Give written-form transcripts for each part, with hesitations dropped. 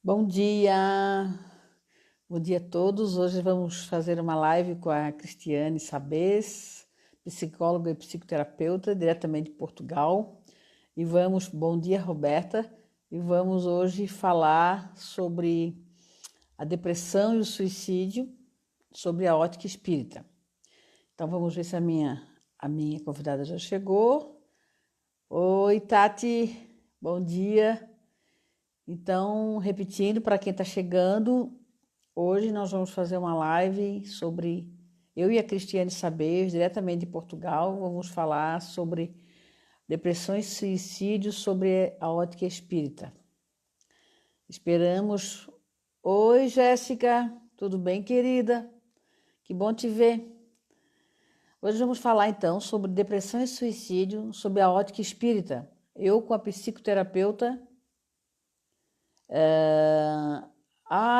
Bom dia, bom dia a todos. Hoje vamos fazer uma live com a Cristiane Sabes, psicóloga e psicoterapeuta, diretamente de Portugal. Bom dia, Roberta, e vamos hoje falar sobre a depressão e o suicídio, sobre a ótica espírita. Então vamos ver se a minha convidada já chegou. Oi, Tati, bom dia. Então, repetindo para quem está chegando, hoje nós vamos fazer uma live sobre eu e a Cristiane Saber, diretamente de Portugal, vamos falar sobre depressão e suicídio sobre a ótica espírita. Esperamos. Oi, Jéssica, tudo bem, querida? Que bom te ver. Hoje vamos falar então sobre depressão e suicídio sobre a ótica espírita. Eu com a psicoterapeuta.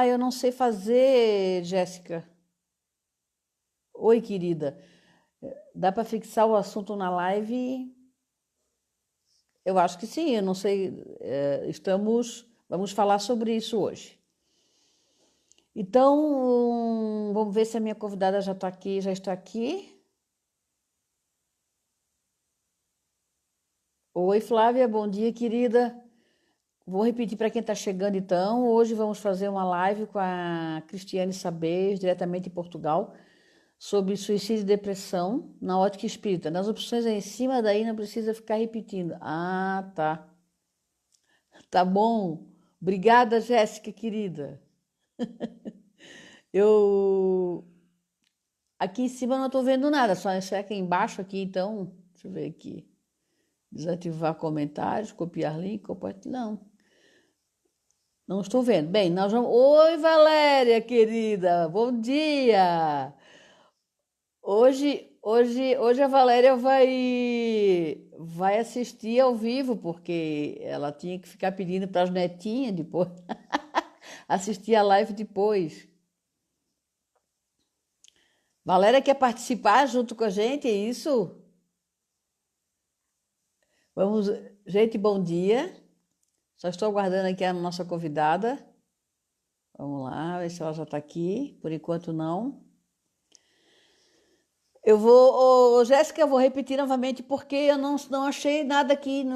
Eu não sei fazer, Jéssica. Oi, querida. Dá para fixar o assunto na live? Eu acho que sim, eu não sei. Vamos falar sobre isso hoje. Então, vamos ver se a minha convidada já está aqui, já está aqui. Oi, Flávia, bom dia, querida. Vou repetir para quem está chegando, então. Hoje vamos fazer uma live com a Cristiane Saber, diretamente de Portugal, sobre suicídio e depressão na ótica espírita. Nas opções aí em cima, daí não precisa ficar repetindo. Ah, tá. Tá bom. Obrigada, Jéssica, querida. Eu aqui em cima não estou vendo nada, só isso é aqui embaixo aqui, então, deixa eu ver aqui. Desativar comentários, copiar link, compartilhar. Não estou vendo. Bem, nós vamos. Oi, Valéria, querida. Bom dia. Hoje a Valéria vai assistir ao vivo, porque ela tinha que ficar pedindo para as netinhas depois assistir a live depois. Valéria quer participar junto com a gente, é isso? Vamos, gente, bom dia. Só estou aguardando aqui a nossa convidada. Vamos lá, ver se ela já está aqui. Por enquanto não. Jéssica, eu vou repetir novamente porque eu não achei nada aqui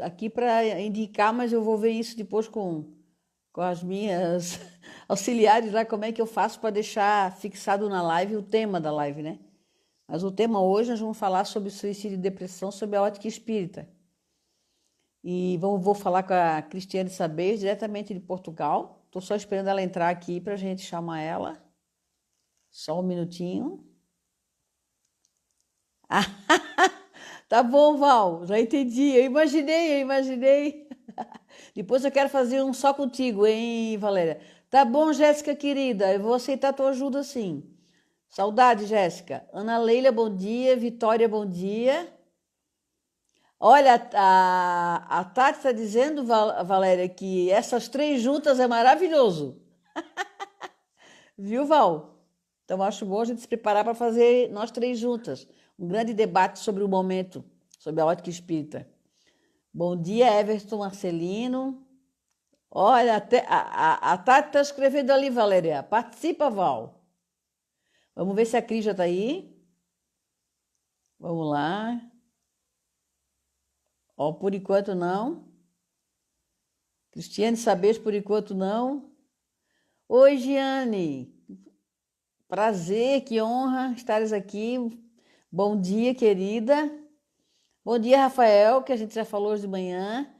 aqui para indicar, mas eu vou ver isso depois com as minhas auxiliares lá, como é que eu faço para deixar fixado na live o tema da live, né? Mas o tema hoje nós vamos falar sobre suicídio e depressão, sobre a ótica espírita. E vou falar com a Cristiane Saber, diretamente de Portugal. Estou só esperando ela entrar aqui para a gente chamar ela. Só um minutinho. Tá bom, Val, já entendi. Eu imaginei. Depois eu quero fazer um só contigo, hein, Valéria? Tá bom, Jéssica querida, eu vou aceitar a tua ajuda sim. Saudade, Jéssica. Ana Leila, bom dia. Vitória, bom dia. Olha, a Tati está dizendo, Valéria, que essas três juntas é maravilhoso. Viu, Val? Então acho bom a gente se preparar para fazer nós três juntas. Um grande debate sobre o momento, sobre a ótica espírita. Bom dia, Everton Marcelino. Olha, a Tati está escrevendo ali, Valéria. Participa, Val. Vamos ver se a Cris já está aí. Vamos lá. Ó, por enquanto não. Cristiane Sabes, por enquanto não. Oi, Giane. Prazer, que honra estares aqui. Bom dia, querida. Bom dia, Rafael, que a gente já falou hoje de manhã.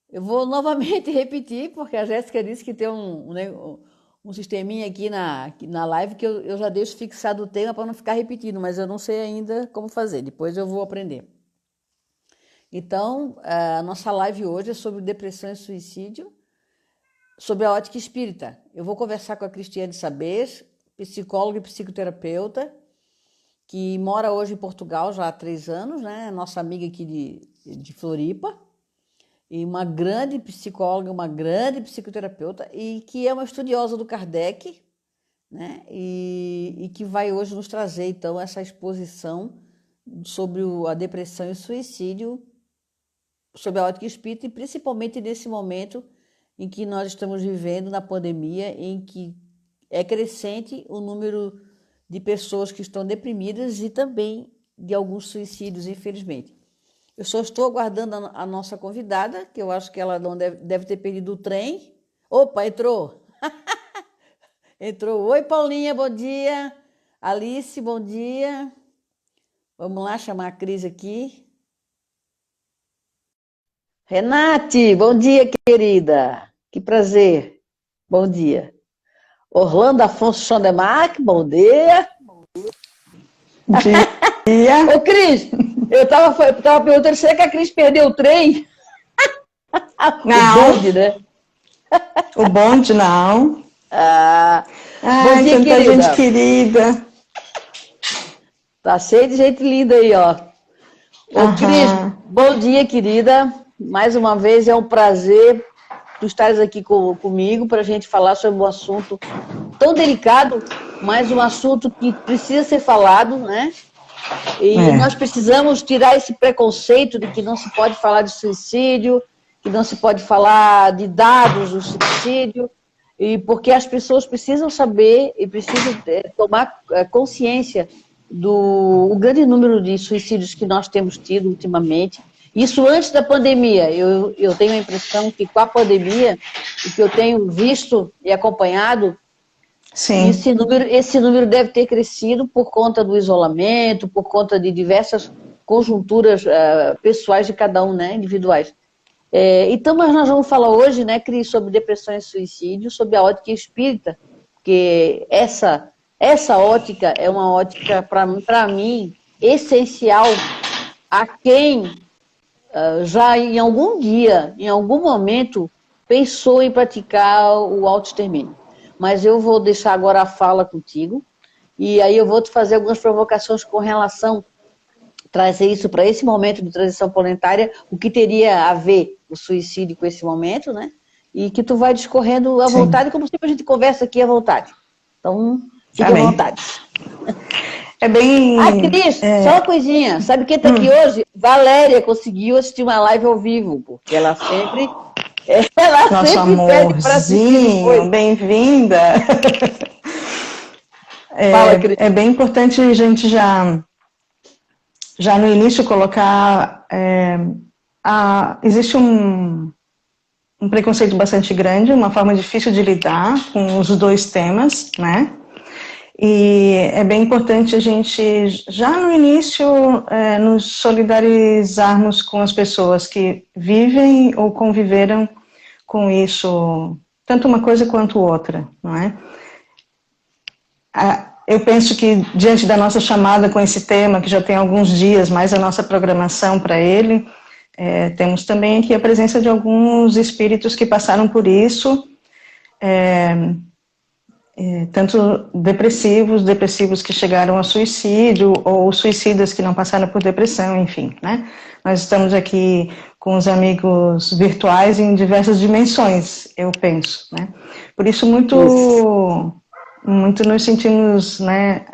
Eu vou novamente repetir, porque a Jéssica disse que tem um sisteminha aqui na live que eu já deixo fixado o tema para não ficar repetindo, mas eu não sei ainda como fazer. Depois eu vou aprender. Então, a nossa live hoje é sobre depressão e suicídio, sobre a ótica espírita. Eu vou conversar com a Cristiane Sabes, psicóloga e psicoterapeuta, que mora hoje em Portugal já há 3 anos, né? Nossa amiga aqui de Floripa, e uma grande psicóloga, uma grande psicoterapeuta, e que é uma estudiosa do Kardec, né? E que vai hoje nos trazer, então, essa exposição sobre a depressão e o suicídio, sobre a ótica espírita, e principalmente nesse momento em que nós estamos vivendo na pandemia, em que é crescente o número de pessoas que estão deprimidas e também de alguns suicídios, infelizmente. Eu só estou aguardando a nossa convidada, que eu acho que ela não deve ter perdido o trem. Opa, entrou! Entrou. Oi, Paulinha, bom dia. Alice, bom dia. Vamos lá chamar a Cris aqui. Renate, bom dia, querida. Que prazer. Bom dia. Orlando Afonso Chandemark, bom dia. Bom dia. Ô, Cris, eu tava perguntando, será que a Cris perdeu o trem? Não. O bonde, né? O bonde, não. Bom dia, tanta querida. gente querida. Tá cheio de gente linda aí, ó. Ô, Cris, bom dia, querida. Mais uma vez é um prazer tu estares aqui comigo para a gente falar sobre um assunto tão delicado, mas um assunto que precisa ser falado, né? E nós precisamos tirar esse preconceito de que não se pode falar de suicídio, que não se pode falar de dados do suicídio, e porque as pessoas precisam saber e precisam tomar consciência do grande número de suicídios que nós temos tido ultimamente. Isso antes da pandemia. Eu tenho a impressão que com a pandemia, o que eu tenho visto e acompanhado, sim, esse número deve ter crescido por conta do isolamento, por conta de diversas conjunturas pessoais de cada um, né, individuais. Então, mas nós vamos falar hoje, né, Cris, sobre depressão e suicídio, sobre a ótica espírita, porque essa ótica é uma ótica, para mim, essencial a quem já em algum dia, em algum momento, pensou em praticar o autoextermínio. Mas eu vou deixar agora a fala contigo, e aí eu vou te fazer algumas provocações com relação a trazer isso para esse momento de transição planetária, o que teria a ver o suicídio com esse momento, né? E que tu vai discorrendo à vontade, como sempre a gente conversa aqui à vontade. Então, fique à vontade. É bem... Cris, só uma coisinha. Sabe quem está aqui hoje? Valéria conseguiu assistir uma live ao vivo, porque ela sempre... Nosso sempre pede para assistir. Bem-vinda. Fala, Cris. É bem importante a gente já no início colocar... existe um preconceito bastante grande, uma forma difícil de lidar com os dois temas, né? E é bem importante a gente, já no início, nos solidarizarmos com as pessoas que vivem ou conviveram com isso, tanto uma coisa quanto outra, não é? Eu penso que, diante da nossa chamada com esse tema, que já tem alguns dias, mais a nossa programação para ele, temos também aqui a presença de alguns espíritos que passaram por isso, tanto depressivos que chegaram a suicídio, ou suicidas que não passaram por depressão, enfim, né? Nós estamos aqui com os amigos virtuais em diversas dimensões, eu penso, né? Por isso, muito nos sentimos, né,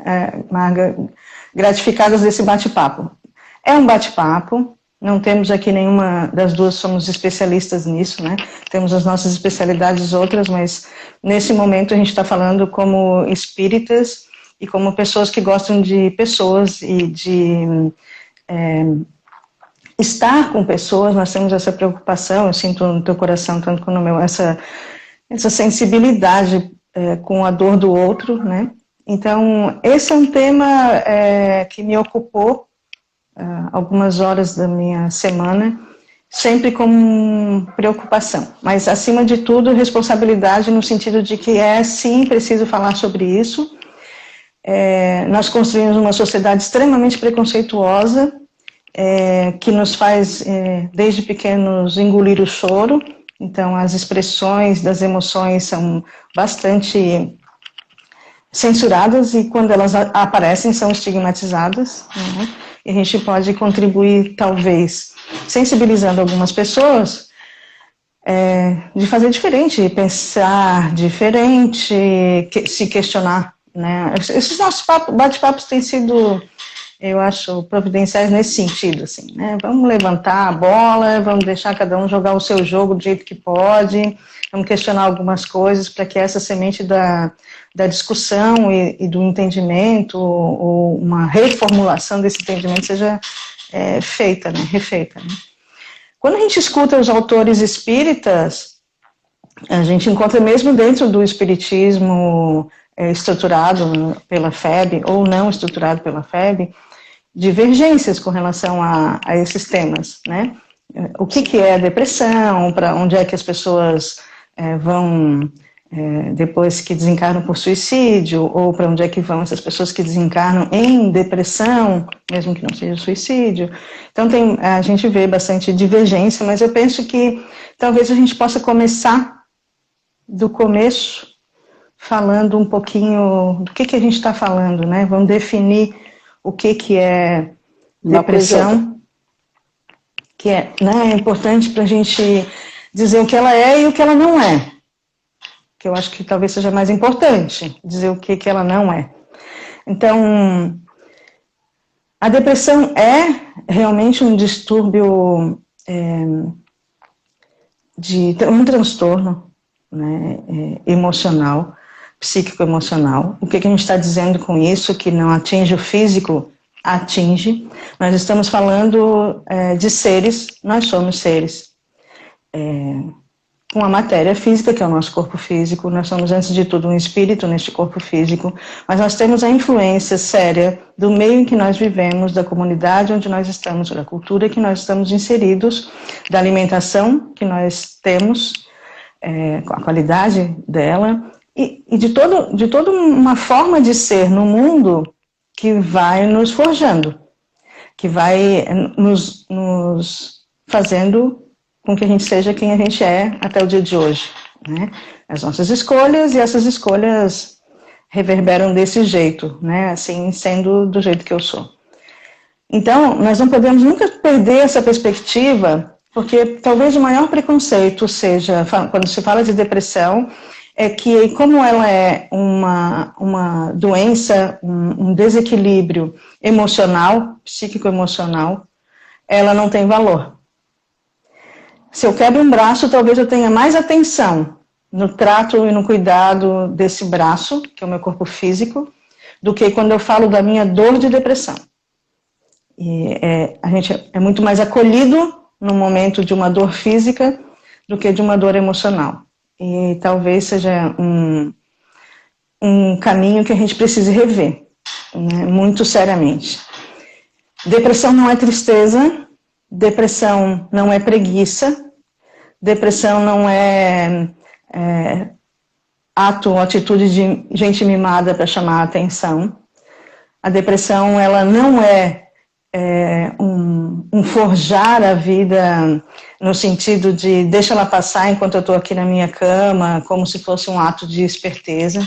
gratificadas desse bate-papo. É um bate-papo, não temos aqui nenhuma das duas, somos especialistas nisso, né? Temos as nossas especialidades outras, mas nesse momento a gente está falando como espíritas e como pessoas que gostam de pessoas e de estar com pessoas. Nós temos essa preocupação, eu sinto no teu coração, tanto quanto no meu, essa sensibilidade com a dor do outro, né? Então, esse é um tema que me ocupou algumas horas da minha semana, sempre com preocupação, mas acima de tudo responsabilidade no sentido de que sim preciso falar sobre isso. Nós construímos uma sociedade extremamente preconceituosa, que nos faz desde pequenos engolir o choro. Então as expressões das emoções são bastante censuradas e quando elas aparecem são estigmatizadas, né? E a gente pode contribuir, talvez, sensibilizando algumas pessoas, de fazer diferente, pensar diferente, se questionar, né? Esses nossos bate-papos têm sido eu acho providenciais nesse sentido, assim, né? Vamos levantar a bola, vamos deixar cada um jogar o seu jogo do jeito que pode, vamos questionar algumas coisas para que essa semente da discussão e do entendimento, ou uma reformulação desse entendimento seja feita, né? Refeita, né? Quando a gente escuta os autores espíritas, a gente encontra mesmo dentro do espiritismo estruturado pela FEB, ou não estruturado pela FEB, divergências com relação a esses temas, né? O que é a depressão, para onde é que as pessoas vão depois que desencarnam por suicídio, ou para onde é que vão essas pessoas que desencarnam em depressão, mesmo que não seja suicídio. Então a gente vê bastante divergência, mas eu penso que talvez a gente possa começar do começo, falando um pouquinho do que a gente está falando, né? Vamos definir o que é depressão, que é importante para a gente dizer o que ela é e o que ela não é, que eu acho que talvez seja mais importante, dizer o que ela não é. Então, a depressão é realmente um distúrbio, um transtorno, né, emocional, psíquico-emocional. O que a gente está dizendo com isso? Que não atinge o físico? Atinge. Nós estamos falando de seres, nós somos seres. Com a matéria física, que é o nosso corpo físico, nós somos, antes de tudo, um espírito neste corpo físico, mas nós temos a influência séria do meio em que nós vivemos, da comunidade onde nós estamos, da cultura que nós estamos inseridos, da alimentação que nós temos, com a qualidade dela, e de toda uma forma de ser no mundo que vai nos forjando, que vai nos fazendo com que a gente seja quem a gente é até o dia de hoje, né? As nossas escolhas, e essas escolhas reverberam desse jeito, né? Assim, sendo do jeito que eu sou. Então, nós não podemos nunca perder essa perspectiva, porque talvez o maior preconceito seja, quando se fala de depressão, é que como ela é uma doença, um desequilíbrio emocional, psíquico-emocional, ela não tem valor. Se eu quebro um braço, talvez eu tenha mais atenção no trato e no cuidado desse braço, que é o meu corpo físico, do que quando eu falo da minha dor de depressão. E a gente é muito mais acolhido no momento de uma dor física do que de uma dor emocional. E talvez seja um caminho que a gente precise rever, né, muito seriamente. Depressão não é tristeza, depressão não é preguiça, depressão não é ato ou atitude de gente mimada para chamar a atenção. A depressão, ela não é um forjar a vida no sentido de deixa ela passar enquanto eu estou aqui na minha cama, como se fosse um ato de esperteza.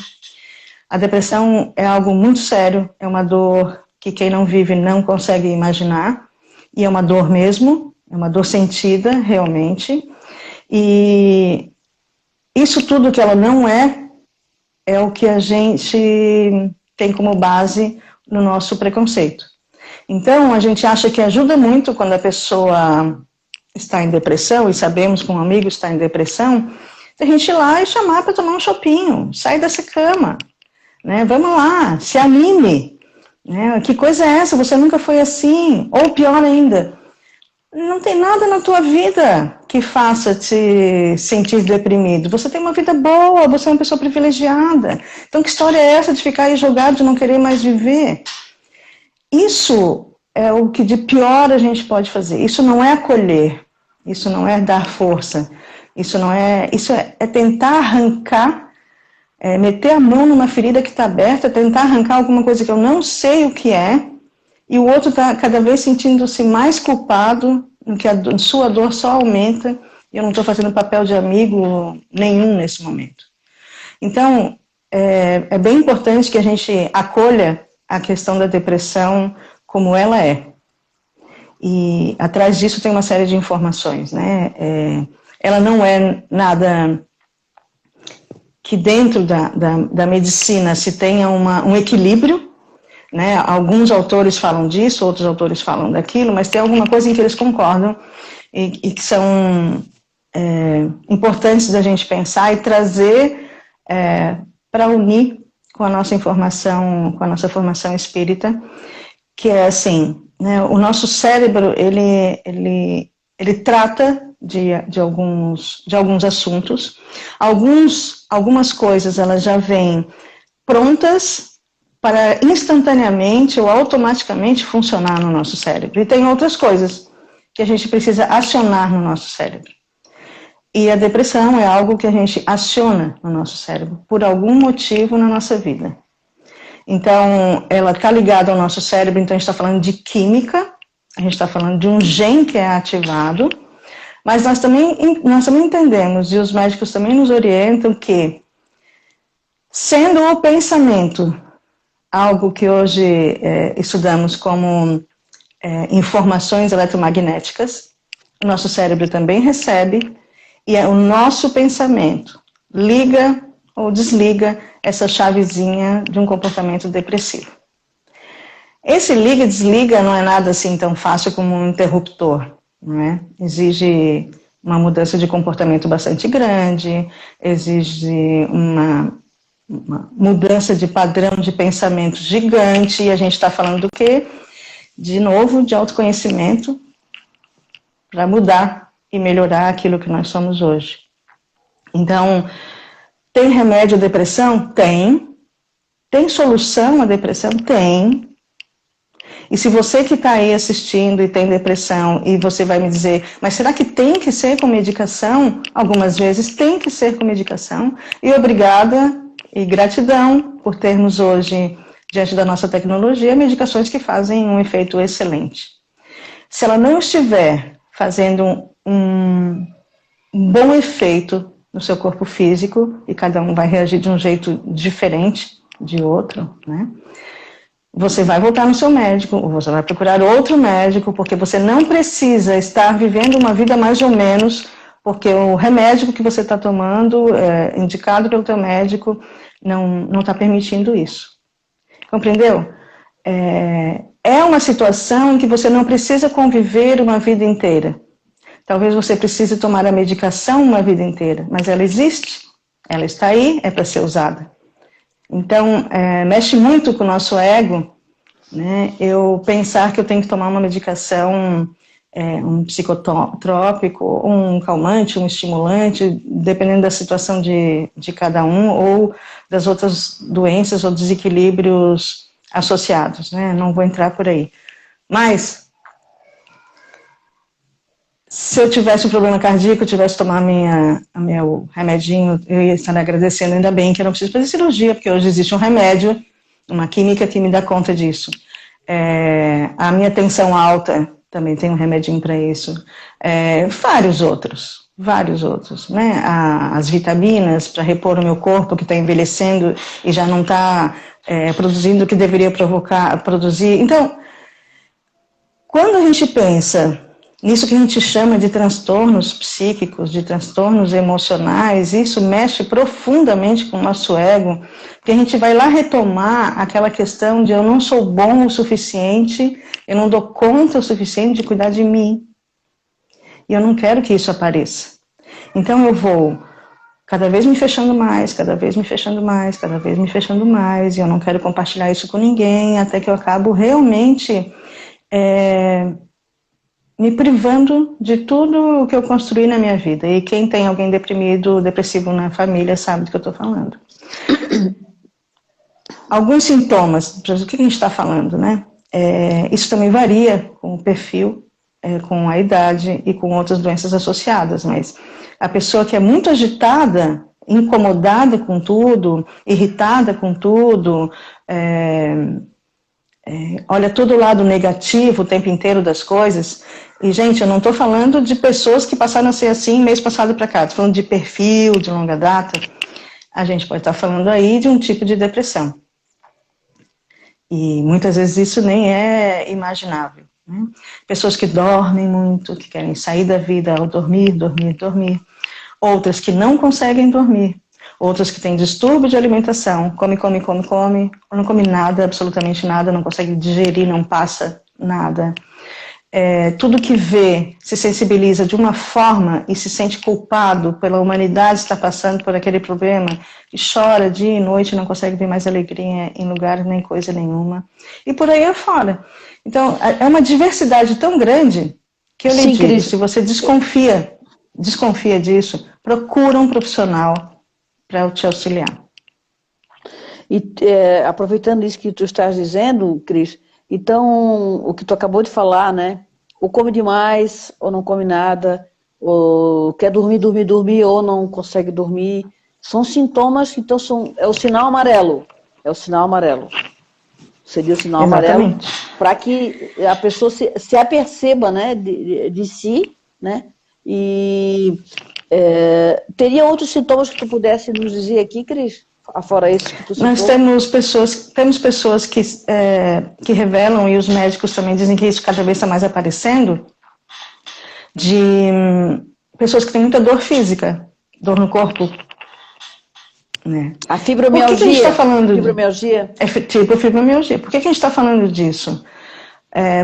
A depressão é algo muito sério, é uma dor que quem não vive não consegue imaginar, e é uma dor mesmo, é uma dor sentida realmente, e isso tudo que ela não é o que a gente tem como base no nosso preconceito. Então, a gente acha que ajuda muito quando a pessoa está em depressão, e sabemos que um amigo está em depressão, a gente ir lá e chamar para tomar um chopinho, sai dessa cama, né? Vamos lá, se anime, né? Que coisa é essa? Você nunca foi assim, ou pior ainda, não tem nada na tua vida que faça te sentir deprimido. Você tem uma vida boa, você é uma pessoa privilegiada. Então, que história é essa de ficar aí jogado, de não querer mais viver? Isso é o que de pior a gente pode fazer. Isso não é acolher, isso não é dar força, isso é tentar arrancar, meter a mão numa ferida que está aberta, tentar arrancar alguma coisa que eu não sei o que é, e o outro está cada vez sentindo-se mais culpado, no que a sua dor só aumenta, e eu não estou fazendo papel de amigo nenhum nesse momento. Então, é bem importante que a gente acolha a questão da depressão como ela é. E atrás disso tem uma série de informações, né? Ela não é nada que dentro da medicina se tenha um equilíbrio, né? Alguns autores falam disso, outros autores falam daquilo, mas tem alguma coisa em que eles concordam e que são importantes da gente pensar e trazer para unir com a nossa informação, com a nossa formação espírita, que é assim, né? O nosso cérebro, ele trata de alguns assuntos, algumas coisas elas já vêm prontas para instantaneamente ou automaticamente funcionar no nosso cérebro. E tem outras coisas que a gente precisa acionar no nosso cérebro. E a depressão é algo que a gente aciona no nosso cérebro, por algum motivo na nossa vida. Então, ela está ligada ao nosso cérebro, então a gente está falando de química, a gente está falando de um gene que é ativado, mas nós também entendemos, e os médicos também nos orientam, que, sendo o pensamento algo que hoje estudamos como informações eletromagnéticas, o nosso cérebro também recebe, e é o nosso pensamento liga ou desliga essa chavezinha de um comportamento depressivo. Esse liga e desliga não é nada assim tão fácil como um interruptor, não é? Exige uma mudança de comportamento bastante grande, exige uma mudança de padrão de pensamento gigante, e a gente está falando do quê? De novo, de autoconhecimento, para mudar e melhorar aquilo que nós somos hoje. Então, tem remédio à depressão? Tem. Tem solução à depressão? Tem. E se você que está aí assistindo e tem depressão, e você vai me dizer, mas será que tem que ser com medicação? Algumas vezes tem que ser com medicação. E obrigada e gratidão por termos hoje, diante da nossa tecnologia, medicações que fazem um efeito excelente. Se ela não estiver fazendo um bom efeito no seu corpo físico, e cada um vai reagir de um jeito diferente de outro, né? Você vai voltar no seu médico, ou você vai procurar outro médico, porque você não precisa estar vivendo uma vida mais ou menos, porque o remédio que você está tomando, indicado pelo teu médico, não está permitindo isso. Compreendeu? É uma situação em que você não precisa conviver uma vida inteira. Talvez você precise tomar a medicação uma vida inteira, mas ela existe, ela está aí, é para ser usada. Então, mexe muito com o nosso ego, né? Eu pensar que eu tenho que tomar uma medicação, um psicotrópico, um calmante, um estimulante, dependendo da situação de cada um, ou das outras doenças ou desequilíbrios associados, né? Não vou entrar por aí. Mas, se eu tivesse um problema cardíaco, eu tivesse que tomar meu remedinho, eu ia estar agradecendo, ainda bem que eu não preciso fazer cirurgia, porque hoje existe um remédio, uma química que me dá conta disso. A minha tensão alta, também tem um remedinho para isso. Vários outros, né? As vitaminas para repor o meu corpo, que está envelhecendo e já não está produzindo o que deveria produzir. Então, quando a gente pensa nisso que a gente chama de transtornos psíquicos, de transtornos emocionais, isso mexe profundamente com o nosso ego, porque a gente vai lá retomar aquela questão de eu não sou bom o suficiente, eu não dou conta o suficiente de cuidar de mim. E eu não quero que isso apareça. Então eu vou cada vez me fechando mais, cada vez me fechando mais, cada vez me fechando mais, e eu não quero compartilhar isso com ninguém, até que eu acabo realmente me privando de tudo o que eu construí na minha vida. E quem tem alguém depressivo na família sabe do que eu estou falando. Alguns sintomas, do que a gente está falando, né? Isso também varia com o perfil, com a idade e com outras doenças associadas, mas a pessoa que é muito agitada, incomodada com tudo, irritada com tudo, olha todo o lado negativo o tempo inteiro das coisas. E, gente, eu não estou falando de pessoas que passaram a ser assim mês passado para cá, estou falando de perfil, de longa data. A gente pode estar falando aí de um tipo de depressão. E muitas vezes isso nem é imaginável, né? Pessoas que dormem muito, que querem sair da vida ao dormir. Outras que não conseguem dormir. outras que têm distúrbio de alimentação, come, não come nada, absolutamente nada, não consegue digerir, não passa nada. Tudo que vê se sensibiliza de uma forma e se sente culpado pela humanidade estar passando por aquele problema, e chora dia e noite, não consegue ver mais alegria em lugar nem coisa nenhuma, e por aí afora. Então, é uma diversidade tão grande que eu lhe digo, Cris, se você desconfia disso, procura um profissional para te auxiliar. E aproveitando isso que tu estás dizendo, Cris, então, o que tu acabou de falar, né? Ou come demais, ou não come nada, ou quer dormir, ou não consegue dormir. São sintomas, então é o sinal amarelo. É o sinal amarelo. Seria o sinal amarelo para que a pessoa se aperceba, né, de si, né? E teria outros sintomas que tu pudesse nos dizer aqui, Cris? Fora isso que tu citou? Nós temos pessoas que revelam, e os médicos também dizem que isso cada vez está mais aparecendo, de pessoas que têm muita dor física, dor no corpo. Né? A fibromialgia. Por que a gente está falando fibromialgia? Tipo fibromialgia. Por que a gente está falando disso?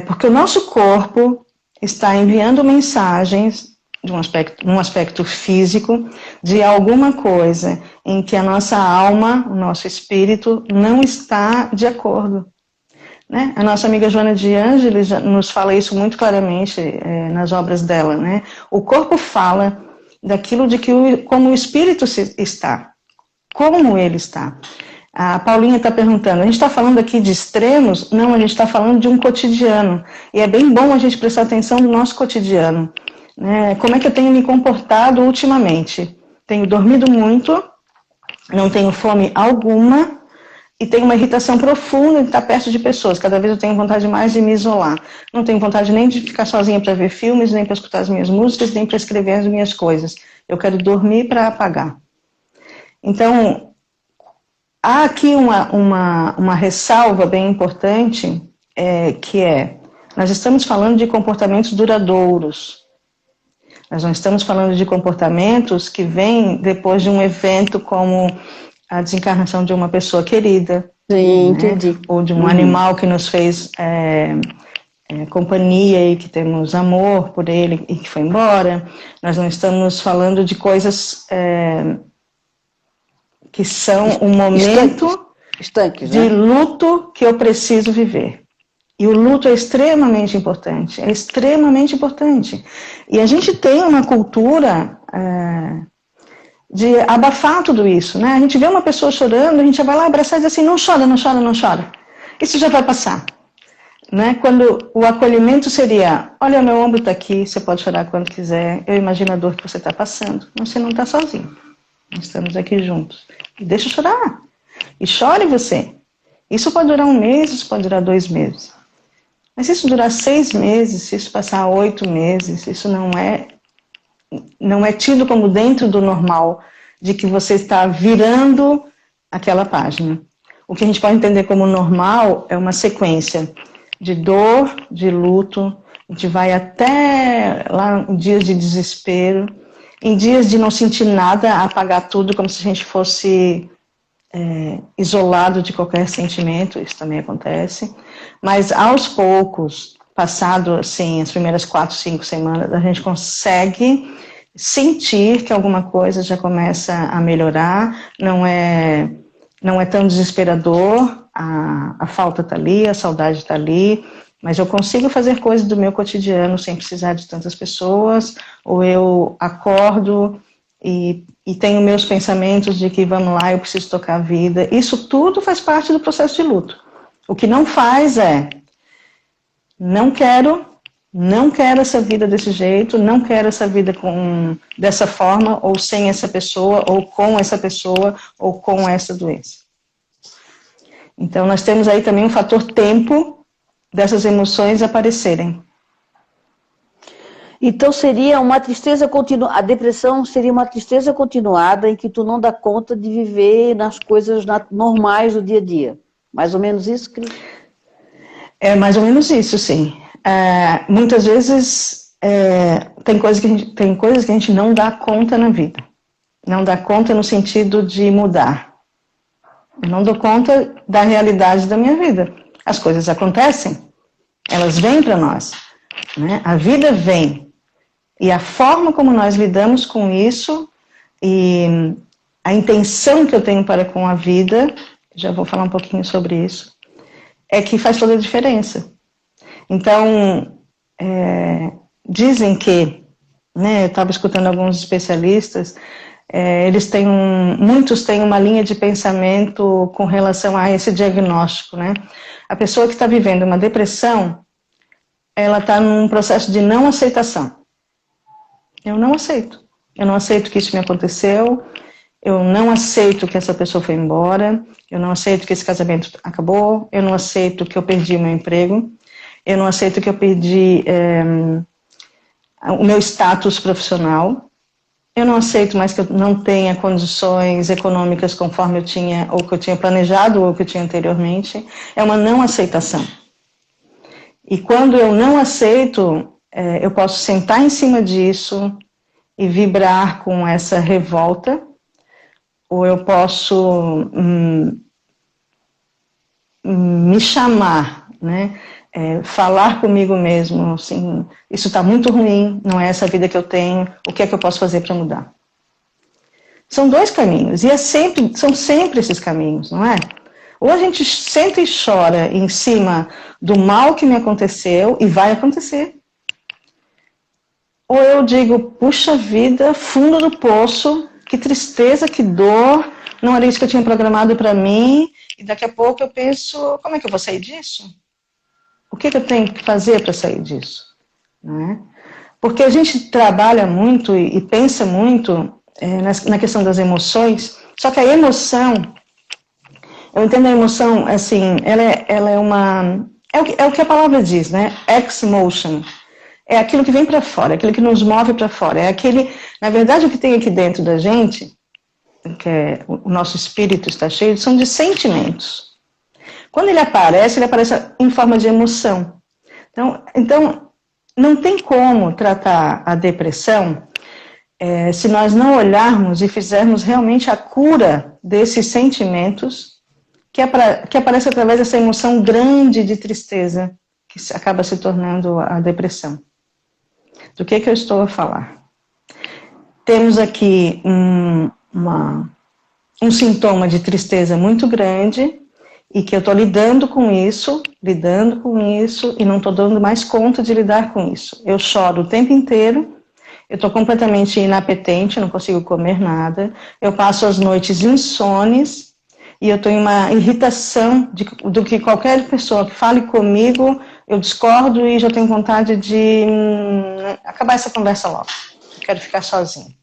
Porque o nosso corpo está enviando mensagens de um aspecto físico, de alguma coisa em que a nossa alma, o nosso espírito, não está de acordo. Né? A nossa amiga Joana de Ângeles nos fala isso muito claramente nas obras dela. Né? O corpo fala daquilo de como o espírito está, como ele está. A Paulinha está perguntando, a gente está falando aqui de extremos? Não, a gente está falando de um cotidiano. E é bem bom a gente prestar atenção no nosso cotidiano. Como é que eu tenho me comportado ultimamente? Tenho dormido muito, não tenho fome alguma e tenho uma irritação profunda de estar perto de pessoas. Cada vez eu tenho vontade mais de me isolar. Não tenho vontade nem de ficar sozinha para ver filmes, nem para escutar as minhas músicas, nem para escrever as minhas coisas. Eu quero dormir para apagar. Então, há aqui uma ressalva bem importante, nós estamos falando de comportamentos duradouros. Nós não estamos falando de comportamentos que vêm depois de um evento como a desencarnação de uma pessoa querida. Sim, entendi. Ou de um animal que nos fez companhia e que temos amor por ele e que foi embora. Nós não estamos falando de coisas que são um momento estanques, de luto que eu preciso viver. E o luto é extremamente importante, E a gente tem uma cultura de abafar tudo isso, né? A gente vê uma pessoa chorando, a gente já vai lá abraçar e diz assim, não chora, não chora, não chora. Isso já vai passar. Né? Quando o acolhimento seria, olha, meu ombro está aqui, você pode chorar quando quiser, eu imagino a dor que você está passando, mas você não está sozinho. Nós estamos aqui juntos. E deixa eu chorar. E chore você. Isso pode durar 1 mês, isso pode durar 2 meses. Mas se isso durar 6 meses, se isso passar 8 meses, isso não é tido como dentro do normal, de que você está virando aquela página. O que a gente pode entender como normal é uma sequência de dor, de luto, a gente vai até lá em dias de desespero, em dias de não sentir nada, apagar tudo como se a gente fosse isolado de qualquer sentimento, isso também acontece. Mas aos poucos, passado assim, as primeiras 4, 5 semanas, a gente consegue sentir que alguma coisa já começa a melhorar, não é tão desesperador, a falta está ali, a saudade está ali, mas eu consigo fazer coisas do meu cotidiano sem precisar de tantas pessoas, ou eu acordo e tenho meus pensamentos de que vamos lá, eu preciso tocar a vida. Isso tudo faz parte do processo de luto. O que não faz não quero essa vida desse jeito, não quero essa vida dessa forma, ou sem essa pessoa, ou com essa pessoa, ou com essa doença. Então nós temos aí também um fator tempo dessas emoções aparecerem. Então seria uma tristeza continuada, a depressão seria uma tristeza continuada em que tu não dá conta de viver nas coisas normais do dia a dia. Mais ou menos isso, Cris? É mais ou menos isso, sim. Muitas vezes tem coisas que a gente não dá conta na vida. Não dar conta no sentido de mudar. Eu não dou conta da realidade da minha vida. As coisas acontecem, elas vêm para nós, né? A vida vem. E a forma como nós lidamos com isso e a intenção que eu tenho para com a vida, já vou falar um pouquinho sobre isso, é que faz toda a diferença. Então, dizem que, né, eu estava escutando alguns especialistas, muitos têm uma linha de pensamento com relação a esse diagnóstico, né? A pessoa que está vivendo uma depressão, ela está num processo de não aceitação. Eu não aceito. Eu não aceito que isso me aconteceu, eu não aceito que essa pessoa foi embora, eu não aceito que esse casamento acabou, eu não aceito que eu perdi o meu emprego, eu não aceito que eu perdi o meu status profissional, eu não aceito mais que eu não tenha condições econômicas conforme eu tinha, ou que eu tinha planejado, ou que eu tinha anteriormente. É uma não aceitação. E quando eu não aceito, eu posso sentar em cima disso e vibrar com essa revolta, ou eu posso me chamar, né? Falar comigo mesmo, assim, isso está muito ruim, não é essa vida que eu tenho, o que é que eu posso fazer para mudar? São dois caminhos, e são sempre esses caminhos, não é? Ou a gente senta e chora em cima do mal que me aconteceu, e vai acontecer. Ou eu digo, puxa vida, fundo do poço, que tristeza, que dor, não era isso que eu tinha programado para mim, e daqui a pouco eu penso, como é que eu vou sair disso? O que eu tenho que fazer para sair disso? Né? Porque a gente trabalha muito e pensa muito na questão das emoções, só que a emoção, eu entendo a emoção, assim, ela é uma... É o que a palavra diz, né? Ex-motion. É aquilo que vem para fora, é aquilo que nos move para fora. É aquele... Na verdade, o que tem aqui dentro da gente, que o nosso espírito está cheio, são de sentimentos. Quando ele aparece em forma de emoção. Então não tem como tratar a depressão se nós não olharmos e fizermos realmente a cura desses sentimentos que aparece através dessa emoção grande de tristeza que acaba se tornando a depressão. Do que eu estou a falar? Temos aqui um sintoma de tristeza muito grande e que eu estou lidando com isso e não estou dando mais conta de lidar com isso. Eu choro o tempo inteiro, eu estou completamente inapetente, não consigo comer nada, eu passo as noites insones e eu estou em uma irritação do que qualquer pessoa que fale comigo, eu discordo e já tenho vontade de acabar essa conversa logo. Eu quero ficar sozinha.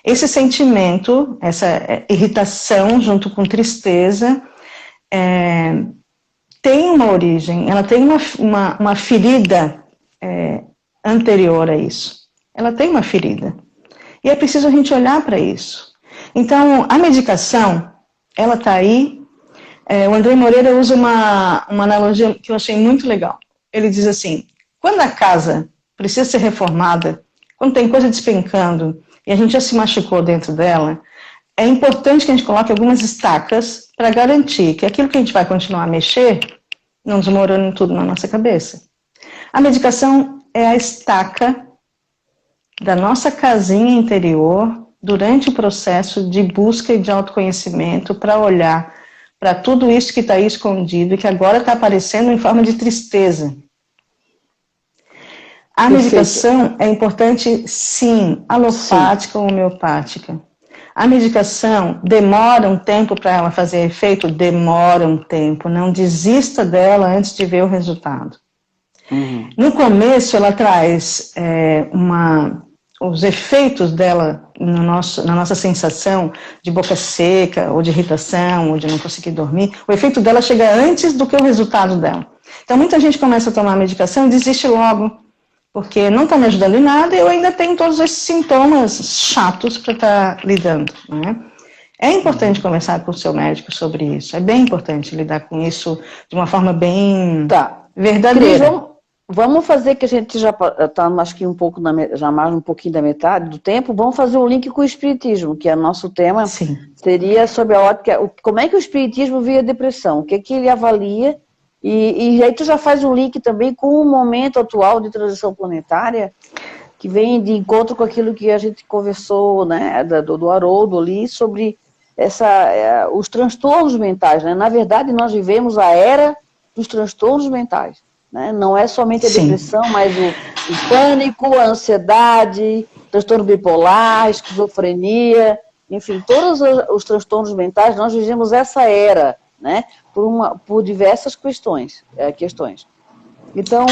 Esse sentimento, essa irritação junto com tristeza, tem uma origem, ela tem uma ferida anterior a isso. Ela tem uma ferida. E é preciso a gente olhar para isso. Então, a medicação, ela está aí. O André Moreira usa uma analogia que eu achei muito legal. Ele diz assim, quando a casa precisa ser reformada, quando tem coisa despencando, e a gente já se machucou dentro dela, é importante que a gente coloque algumas estacas para garantir que aquilo que a gente vai continuar a mexer não desmorone tudo na nossa cabeça. A medicação é a estaca da nossa casinha interior durante o processo de busca e de autoconhecimento para olhar para tudo isso que está aí escondido e que agora está aparecendo em forma de tristeza. A medicação é importante, sim, alopática ou homeopática. A medicação demora um tempo para ela fazer efeito? Demora um tempo. Não desista dela antes de ver o resultado. No começo, ela traz os efeitos dela na nossa sensação de boca seca, ou de irritação, ou de não conseguir dormir. O efeito dela chega antes do que o resultado dela. Então, muita gente começa a tomar a medicação e desiste logo. Porque não está me ajudando em nada e eu ainda tenho todos esses sintomas chatos para estar lidando, né? É importante conversar com o seu médico sobre isso, é bem importante lidar com isso de uma forma bem verdadeira. Vamos fazer que a gente já está acho que já mais um pouquinho da metade do tempo, vamos fazer um link com o Espiritismo, que é nosso tema. Sim. Seria sobre a ótica, como é que o Espiritismo vê a depressão, o que é que ele avalia, e aí tu já faz um link também com o momento atual de transição planetária, que vem de encontro com aquilo que a gente conversou, né, do Haroldo ali, sobre os transtornos mentais, né? Na verdade, nós vivemos a era dos transtornos mentais. Né? Não é somente a depressão, mas o pânico, a ansiedade, transtorno bipolar, esquizofrenia, enfim, todos os transtornos mentais, nós vivemos essa era, né? Por diversas questões. Então,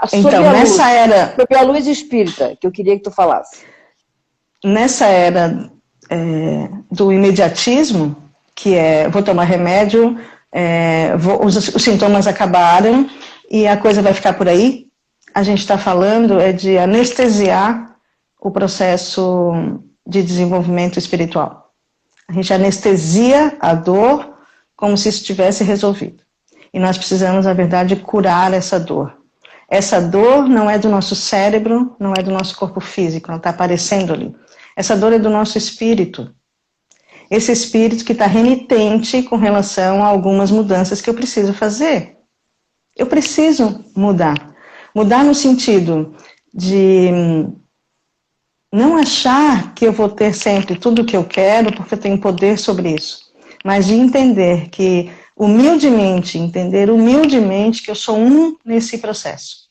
sobre a luz espírita, que eu queria que tu falasse. Nessa era do imediatismo, que vou tomar remédio, os sintomas acabaram e a coisa vai ficar por aí, a gente está falando de anestesiar o processo de desenvolvimento espiritual. A gente anestesia a dor como se isso tivesse resolvido. E nós precisamos, na verdade, curar essa dor. Essa dor não é do nosso cérebro, não é do nosso corpo físico, ela está aparecendo ali. Essa dor é do nosso espírito. Esse espírito que está renitente com relação a algumas mudanças que eu preciso fazer. Eu preciso mudar. Mudar no sentido de não achar que eu vou ter sempre tudo o que eu quero, porque eu tenho poder sobre isso. Mas de entender que, entender humildemente que eu sou nesse processo.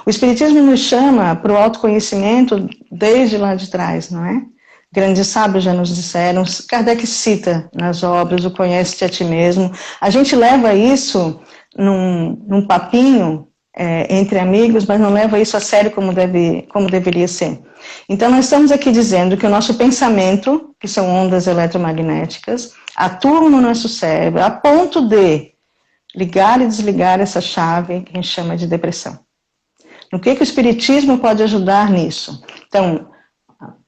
O Espiritismo nos chama para o autoconhecimento desde lá de trás, não é? Grandes sábios já nos disseram, Kardec cita nas obras, o conhece-te a ti mesmo. A gente leva isso num papinho entre amigos, mas não leva isso a sério como deveria ser. Então nós estamos aqui dizendo que o nosso pensamento, que são ondas eletromagnéticas, atuam no nosso cérebro a ponto de ligar e desligar essa chave que a gente chama de depressão. No que o Espiritismo pode ajudar nisso? Então,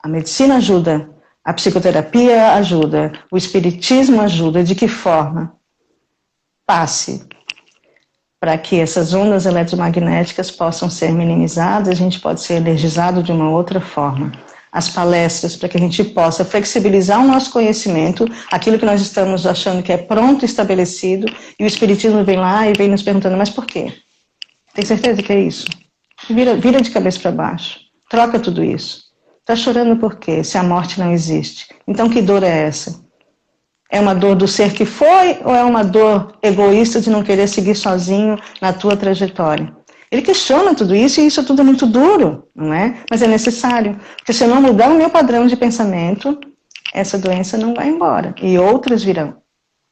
a medicina ajuda, a psicoterapia ajuda, o Espiritismo ajuda. De que forma? Passe para que essas ondas eletromagnéticas possam ser minimizadas, a gente pode ser energizado de uma outra forma. As palestras, para que a gente possa flexibilizar o nosso conhecimento, aquilo que nós estamos achando que é pronto, estabelecido, e o Espiritismo vem lá e vem nos perguntando, mas por quê? Tem certeza que é isso? Vira de cabeça para baixo, troca tudo isso. Está chorando por quê? Se a morte não existe. Então que dor é essa? É uma dor do ser que foi ou é uma dor egoísta de não querer seguir sozinho na tua trajetória? Ele questiona tudo isso e isso tudo é muito duro, não é? Mas é necessário. Porque se eu não mudar o meu padrão de pensamento, essa doença não vai embora. E outras virão.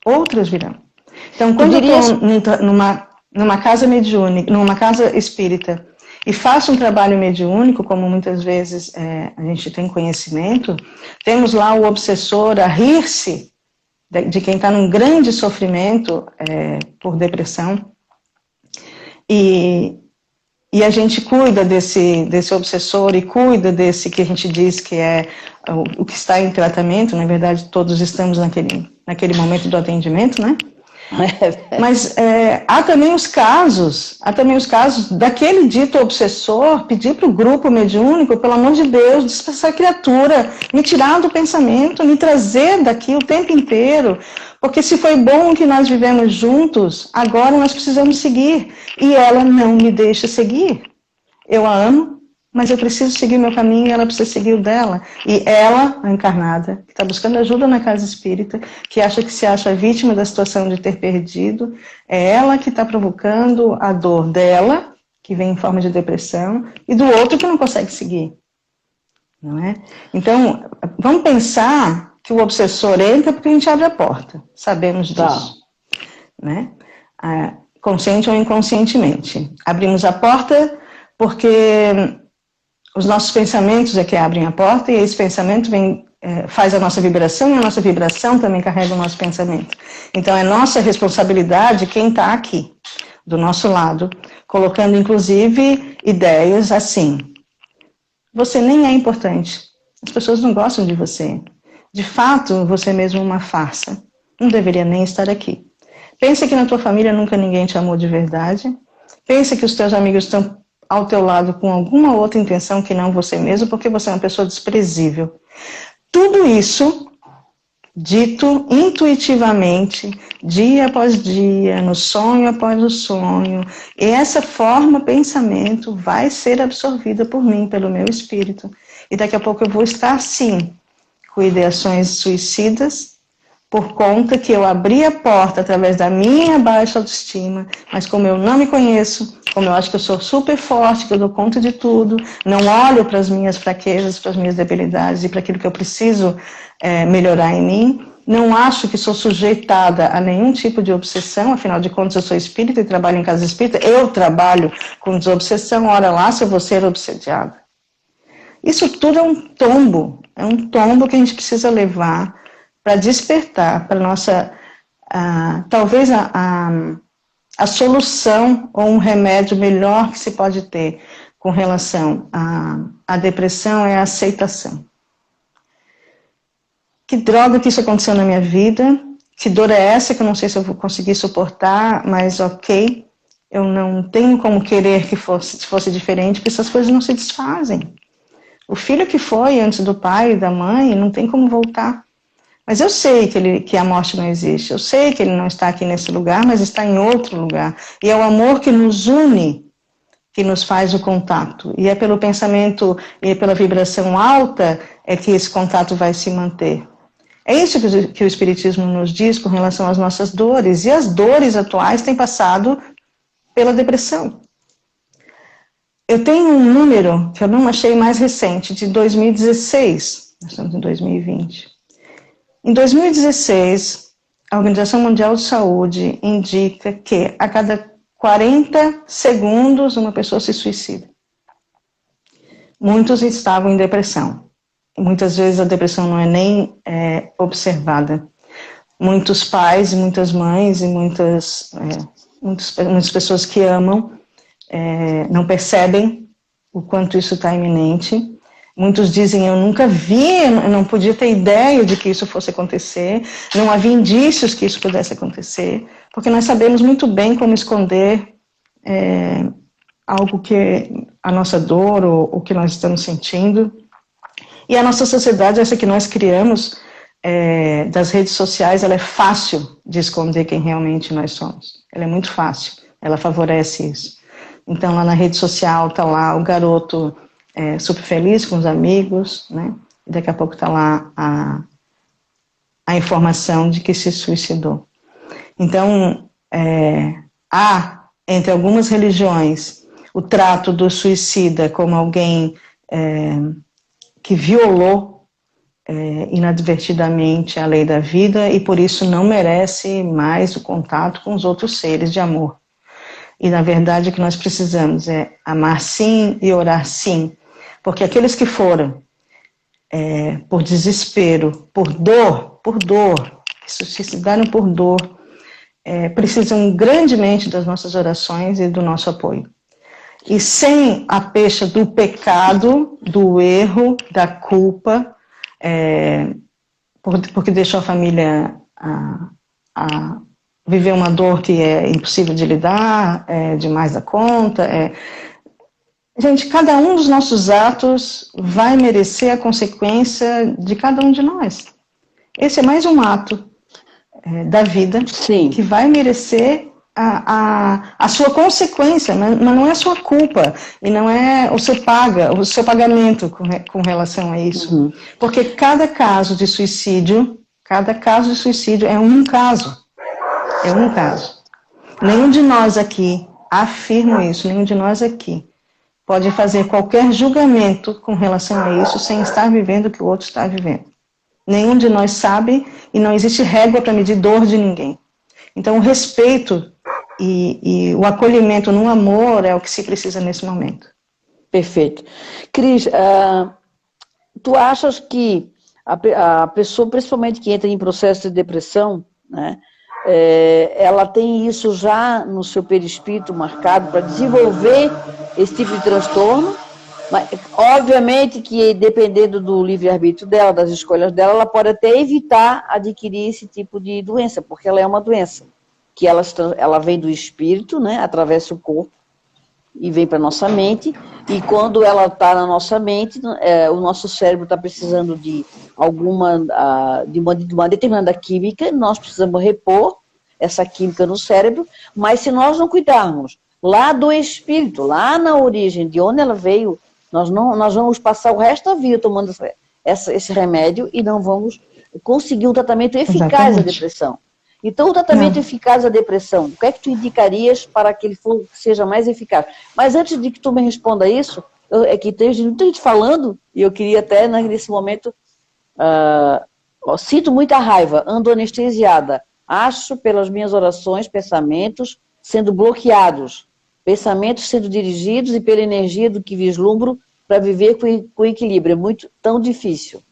Outras virão. Então, quando eu estou numa casa mediúnica, numa casa espírita, e faço um trabalho mediúnico, como muitas vezes a gente tem conhecimento, temos lá o obsessor a rir-se de quem está num grande sofrimento por depressão, e a gente cuida desse obsessor e cuida desse que a gente diz que é o que está em tratamento, na verdade todos estamos naquele momento do atendimento, né? Mas há também os casos daquele dito obsessor pedir para o grupo mediúnico, pelo amor de Deus, essa criatura, me tirar do pensamento, me trazer daqui o tempo inteiro, porque se foi bom que nós vivemos juntos, agora nós precisamos seguir, e ela não me deixa seguir. Eu a amo, mas eu preciso seguir meu caminho e ela precisa seguir o dela. E ela, a encarnada, que está buscando ajuda na casa espírita, que acha que se acha vítima da situação de ter perdido, é ela que está provocando a dor dela, que vem em forma de depressão, e do outro que não consegue seguir. Não é? Então, vamos pensar que o obsessor entra porque a gente abre a porta. Sabemos disso. Né? Consciente ou inconscientemente. Abrimos a porta porque os nossos pensamentos é que abrem a porta, e esse pensamento faz a nossa vibração, e a nossa vibração também carrega o nosso pensamento. Então é nossa responsabilidade quem está aqui, do nosso lado, colocando inclusive ideias assim: você nem é importante, as pessoas não gostam de você, de fato você mesmo é uma farsa, não deveria nem estar aqui. Pensa que na tua família nunca ninguém te amou de verdade, Pense que os teus amigos estão ao teu lado com alguma outra intenção que não você mesmo, porque você é uma pessoa desprezível. Tudo isso dito intuitivamente, dia após dia, no sonho após o sonho, e essa forma pensamento vai ser absorvida por mim, pelo meu espírito. E daqui a pouco eu vou estar, sim, com ideações suicidas, por conta que eu abri a porta através da minha baixa autoestima, mas como eu não me conheço, como eu acho que eu sou super forte, que eu dou conta de tudo, não olho para as minhas fraquezas, para as minhas debilidades e para aquilo que eu preciso melhorar em mim, não acho que sou sujeitada a nenhum tipo de obsessão, afinal de contas eu sou espírita e trabalho em casa espírita, eu trabalho com desobsessão, ora lá se eu vou ser obsediada. Isso tudo é um tombo que a gente precisa levar para despertar, para nossa, talvez a solução ou um remédio melhor que se pode ter com relação à depressão é a aceitação. Que droga que isso aconteceu na minha vida, que dor é essa que eu não sei se eu vou conseguir suportar, mas ok, eu não tenho como querer que fosse diferente, porque essas coisas não se desfazem. O filho que foi antes do pai e da mãe não tem como voltar. Mas eu sei que a morte não existe, eu sei que ele não está aqui nesse lugar, mas está em outro lugar. E é o amor que nos une, que nos faz o contato. E é pelo pensamento e pela vibração alta é que esse contato vai se manter. É isso que o Espiritismo nos diz com relação às nossas dores. E as dores atuais têm passado pela depressão. Eu tenho um número que eu não achei mais recente, de 2016. Nós estamos em 2020. Em 2016, a Organização Mundial de Saúde indica que a cada 40 segundos uma pessoa se suicida. Muitos estavam em depressão. Muitas vezes a depressão não é nem observada. Muitos pais, muitas mães e muitas pessoas que amam não percebem o quanto isso está iminente. Muitos dizem, eu nunca vi, eu não podia ter ideia de que isso fosse acontecer, não havia indícios que isso pudesse acontecer, porque nós sabemos muito bem como esconder algo que a nossa dor ou o que nós estamos sentindo. E a nossa sociedade, essa que nós criamos, das redes sociais, ela é fácil de esconder quem realmente nós somos. Ela é muito fácil, ela favorece isso. Então, lá na rede social, está lá o garoto super feliz com os amigos, né? E daqui a pouco está lá a informação de que se suicidou. Então, há, entre algumas religiões, o trato do suicida como alguém que violou inadvertidamente a lei da vida e por isso não merece mais o contato com os outros seres de amor. E na verdade o que nós precisamos é amar sim e orar sim, porque aqueles que foram por desespero, por dor, que se suicidaram por dor, precisam grandemente das nossas orações e do nosso apoio. E sem a pecha do pecado, do erro, da culpa, porque deixou a família a viver uma dor que é impossível de lidar, demais da conta. Gente, cada um dos nossos atos vai merecer a consequência de cada um de nós. Esse é mais um ato da vida. Sim. Que vai merecer a sua consequência, mas não é a sua culpa, e não é o seu pagamento com relação a isso. Uhum. Porque cada caso de suicídio é um caso. É um caso. Nenhum de nós aqui, afirmo isso, nenhum de nós aqui pode fazer qualquer julgamento com relação a isso sem estar vivendo o que o outro está vivendo. Nenhum de nós sabe e não existe régua para medir dor de ninguém. Então, o respeito e o acolhimento no amor é o que se precisa nesse momento. Perfeito. Cris, tu achas que a pessoa, principalmente que entra em processo de depressão, né, ela tem isso já no seu perispírito marcado para desenvolver esse tipo de transtorno? Mas, obviamente que, dependendo do livre-arbítrio dela, das escolhas dela, ela pode até evitar adquirir esse tipo de doença, porque ela é uma doença, que ela vem do espírito, né, atravessa o corpo, e vem para a nossa mente, e quando ela está na nossa mente, o nosso cérebro está precisando de de uma determinada química, nós precisamos repor essa química no cérebro, mas se nós não cuidarmos lá do espírito, lá na origem, de onde ela veio, nós vamos passar o resto da vida tomando esse remédio e não vamos conseguir um tratamento eficaz da depressão. Então, o tratamento eficaz da depressão, o que é que tu indicarias para que ele seja mais eficaz? Mas antes de que tu me responda isso, é que tem muita gente falando, e eu queria até, nesse momento, sinto muita raiva, ando anestesiada, acho pelas minhas orações, pensamentos sendo bloqueados, pensamentos sendo dirigidos e pela energia do que vislumbro para viver com equilíbrio, é muito tão difícil.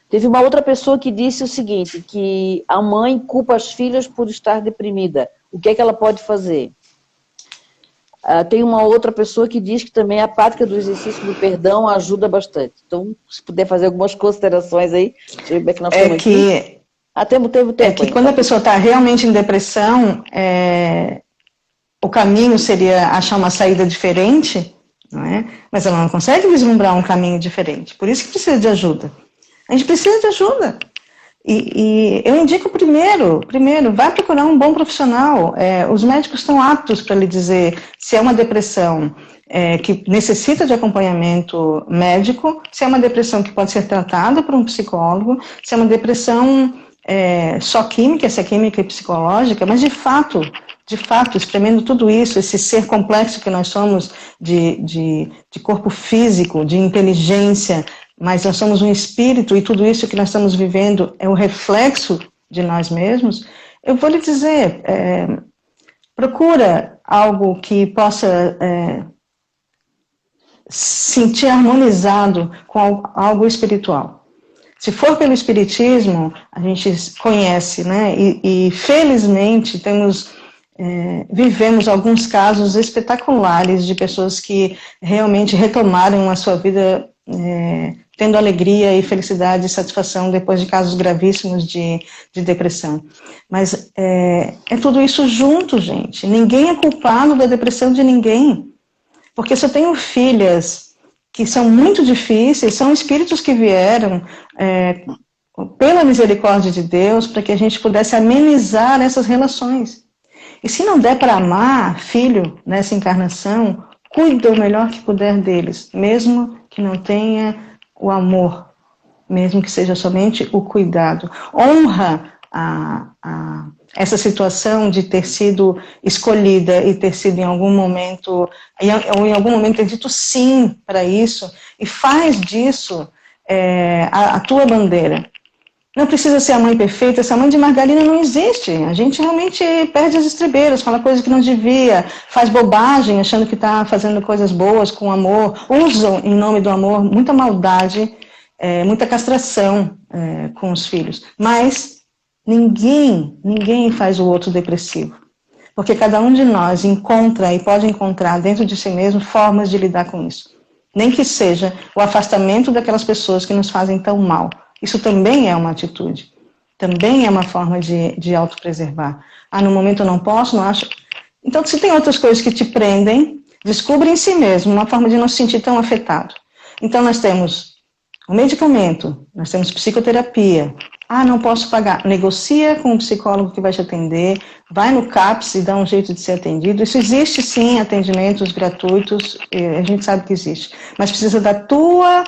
Teve uma outra pessoa que disse o seguinte, que a mãe culpa as filhas por estar deprimida. O que é que ela pode fazer? Tem uma outra pessoa que diz que também a prática do exercício do perdão ajuda bastante. Então, se puder fazer algumas considerações aí, deixa eu ver que nós temos aqui. Temos tempo. É que quando a pessoa está realmente em depressão, o caminho seria achar uma saída diferente, não é? Mas ela não consegue vislumbrar um caminho diferente. Por isso que precisa de ajuda. A gente precisa de ajuda. E eu indico primeiro, vai procurar um bom profissional. Os médicos estão aptos para lhe dizer se é uma depressão que necessita de acompanhamento médico, se é uma depressão que pode ser tratada por um psicólogo, se é uma depressão só química, se é química e psicológica, mas de fato, espremendo tudo isso, esse ser complexo que nós somos de corpo físico, de inteligência, mas nós somos um espírito e tudo isso que nós estamos vivendo é o reflexo de nós mesmos, eu vou lhe dizer, procura algo que possa sentir harmonizado com algo espiritual. Se for pelo espiritismo, a gente conhece, né, e felizmente vivemos alguns casos espetaculares de pessoas que realmente retomaram a sua vida tendo alegria e felicidade e satisfação depois de casos gravíssimos de depressão. Mas é tudo isso junto, gente. Ninguém é culpado da depressão de ninguém. Porque se eu tenho filhas que são muito difíceis, são espíritos que vieram pela misericórdia de Deus para que a gente pudesse amenizar essas relações. E se não der para amar filho nessa encarnação, cuida o melhor que puder deles, mesmo que não tenha o amor, mesmo que seja somente o cuidado. Honra essa situação de ter sido escolhida e ter sido em algum momento, ou em algum momento ter dito sim para isso, e faz disso a tua bandeira. Não precisa ser a mãe perfeita, essa mãe de margarina não existe. A gente realmente perde as estribeiras, fala coisas que não devia, faz bobagem achando que está fazendo coisas boas com amor, usam em nome do amor muita maldade, muita castração com os filhos. Mas ninguém faz o outro depressivo. Porque cada um de nós encontra e pode encontrar dentro de si mesmo formas de lidar com isso. Nem que seja o afastamento daquelas pessoas que nos fazem tão mal. Isso também é uma atitude, também é uma forma de autopreservar. No momento eu não posso, não acho. Então, se tem outras coisas que te prendem, descubra em si mesmo uma forma de não se sentir tão afetado. Então, nós temos o medicamento, nós temos psicoterapia. Não posso pagar. Negocia com um psicólogo que vai te atender, vai no CAPS e dá um jeito de ser atendido. Isso existe sim, atendimentos gratuitos, a gente sabe que existe. Mas precisa da tua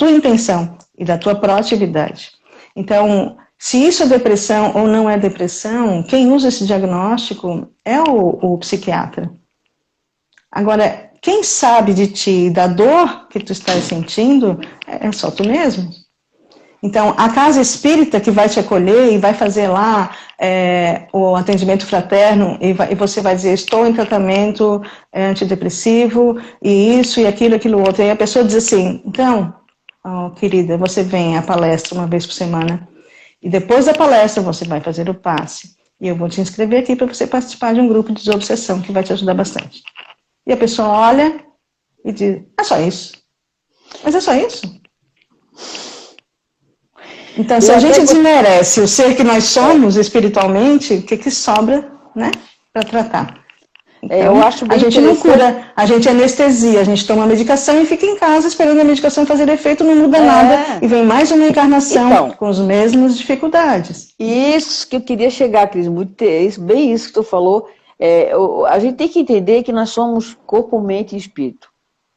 intenção e da tua proatividade. Então, se isso é depressão ou não é depressão, quem usa esse diagnóstico é o psiquiatra. Agora, quem sabe de ti, da dor que tu estás sentindo, é só tu mesmo. Então, a casa espírita que vai te acolher e vai fazer lá o atendimento fraterno e você vai dizer, estou em tratamento antidepressivo e isso e aquilo outro. E aí a pessoa diz assim, então, querida, você vem à palestra uma vez por semana e depois da palestra você vai fazer o passe e eu vou te inscrever aqui para você participar de um grupo de desobsessão que vai te ajudar bastante. E a pessoa olha e diz, é só isso. Mas é só isso? Então, se a gente desmerece o ser que nós somos espiritualmente, o que sobra, né, para tratar? Então, eu acho bem a gente não interessante. cura, a gente anestesia, a gente toma a medicação e fica em casa esperando a medicação fazer efeito, não muda nada, e vem mais uma encarnação Então, com as mesmas dificuldades. isso que eu queria chegar, Cris, bem isso que tu falou. A gente tem que entender que nós somos corpo, mente e espírito.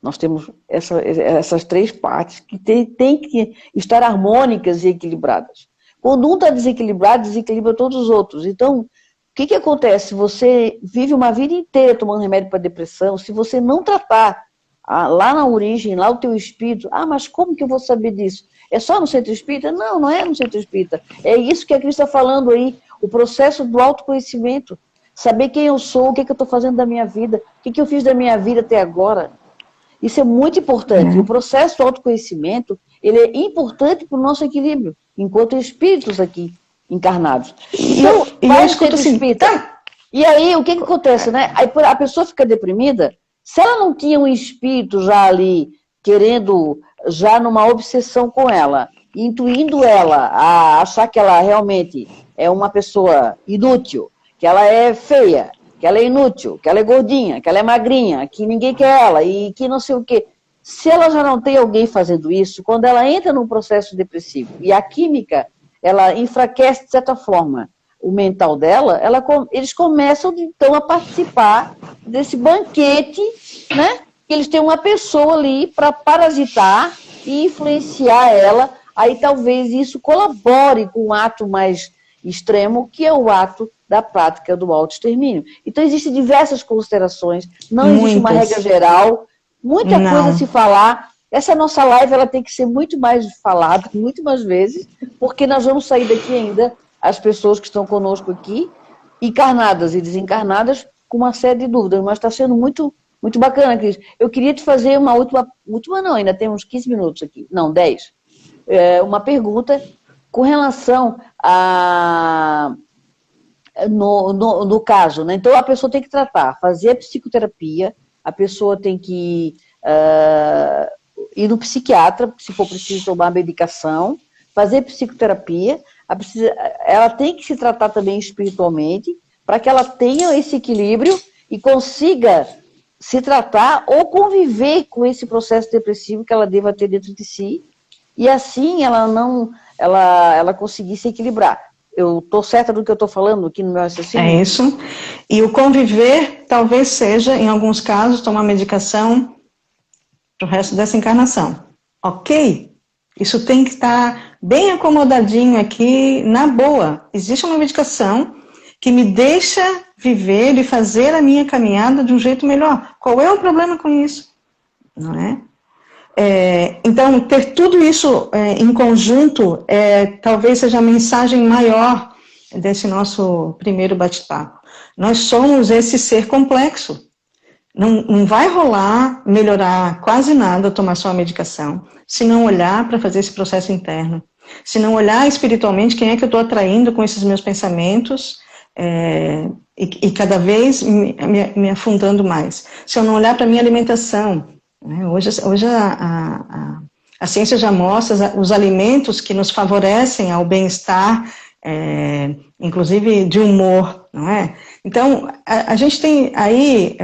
Nós temos essas três partes que tem que estar harmônicas e equilibradas. Quando um está desequilibrado, desequilibra todos os outros. Então, o que acontece? Você vive uma vida inteira tomando remédio para depressão, se você não tratar lá na origem, lá o teu espírito, mas como que eu vou saber disso? É só no centro espírita? Não, não é no centro espírita. É isso que a Cris está falando aí, o processo do autoconhecimento. Saber quem eu sou, o que eu estou fazendo da minha vida, o que eu fiz da minha vida até agora. Isso é muito importante. O processo do autoconhecimento, ele é importante para o nosso equilíbrio, enquanto espíritos aqui encarnados. Então, vai no centro espírita. E aí, o que acontece, né? Aí a pessoa fica deprimida. Se ela não tinha um espírito já ali, querendo, já numa obsessão com ela, intuindo ela a achar que ela realmente é uma pessoa inútil, que ela é feia, que ela é inútil, que ela é gordinha, que ela é magrinha, que ninguém quer ela e que não sei o quê. Se ela já não tem alguém fazendo isso, quando ela entra num processo depressivo e a química, ela enfraquece de certa forma o mental dela, eles começam então a participar desse banquete, né? Que eles têm uma pessoa ali para parasitar e influenciar ela. Aí talvez isso colabore com um ato mais extremo, que é o ato da prática do autoextermínio. Então existem diversas considerações, não existe uma regra geral, muita coisa a se falar. Essa nossa live ela tem que ser muito mais falada, muito mais vezes, porque nós vamos sair daqui ainda, as pessoas que estão conosco aqui, encarnadas e desencarnadas, com uma série de dúvidas, mas está sendo muito, muito bacana, Cris. Eu queria te fazer uma última não, ainda temos 15 minutos aqui, não, 10. Uma pergunta com relação a... No caso, né? Então a pessoa tem que tratar, fazer a psicoterapia, a pessoa tem que ir no psiquiatra, se for preciso tomar medicação, fazer psicoterapia, ela tem que se tratar também espiritualmente, para que ela tenha esse equilíbrio e consiga se tratar ou conviver com esse processo depressivo que ela deva ter dentro de si, e assim ela conseguir se equilibrar. Eu estou certa do que eu estou falando aqui no meu raciocínio? É isso. E o conviver talvez seja, em alguns casos, tomar medicação para o resto dessa encarnação. Ok? Isso tem que estar bem acomodadinho aqui, na boa. Existe uma medicação que me deixa viver e fazer a minha caminhada de um jeito melhor. Qual é o problema com isso? Não é? Então, ter tudo isso em conjunto talvez seja a mensagem maior desse nosso primeiro bate-papo. Nós somos esse ser complexo. Não vai rolar melhorar quase nada tomar só a medicação, se não olhar para fazer esse processo interno, se não olhar espiritualmente quem é que eu estou atraindo com esses meus pensamentos e cada vez me afundando mais. Se eu não olhar para a minha alimentação, hoje a ciência já mostra os alimentos que nos favorecem ao bem-estar, inclusive de humor, não é? Então, a gente tem aí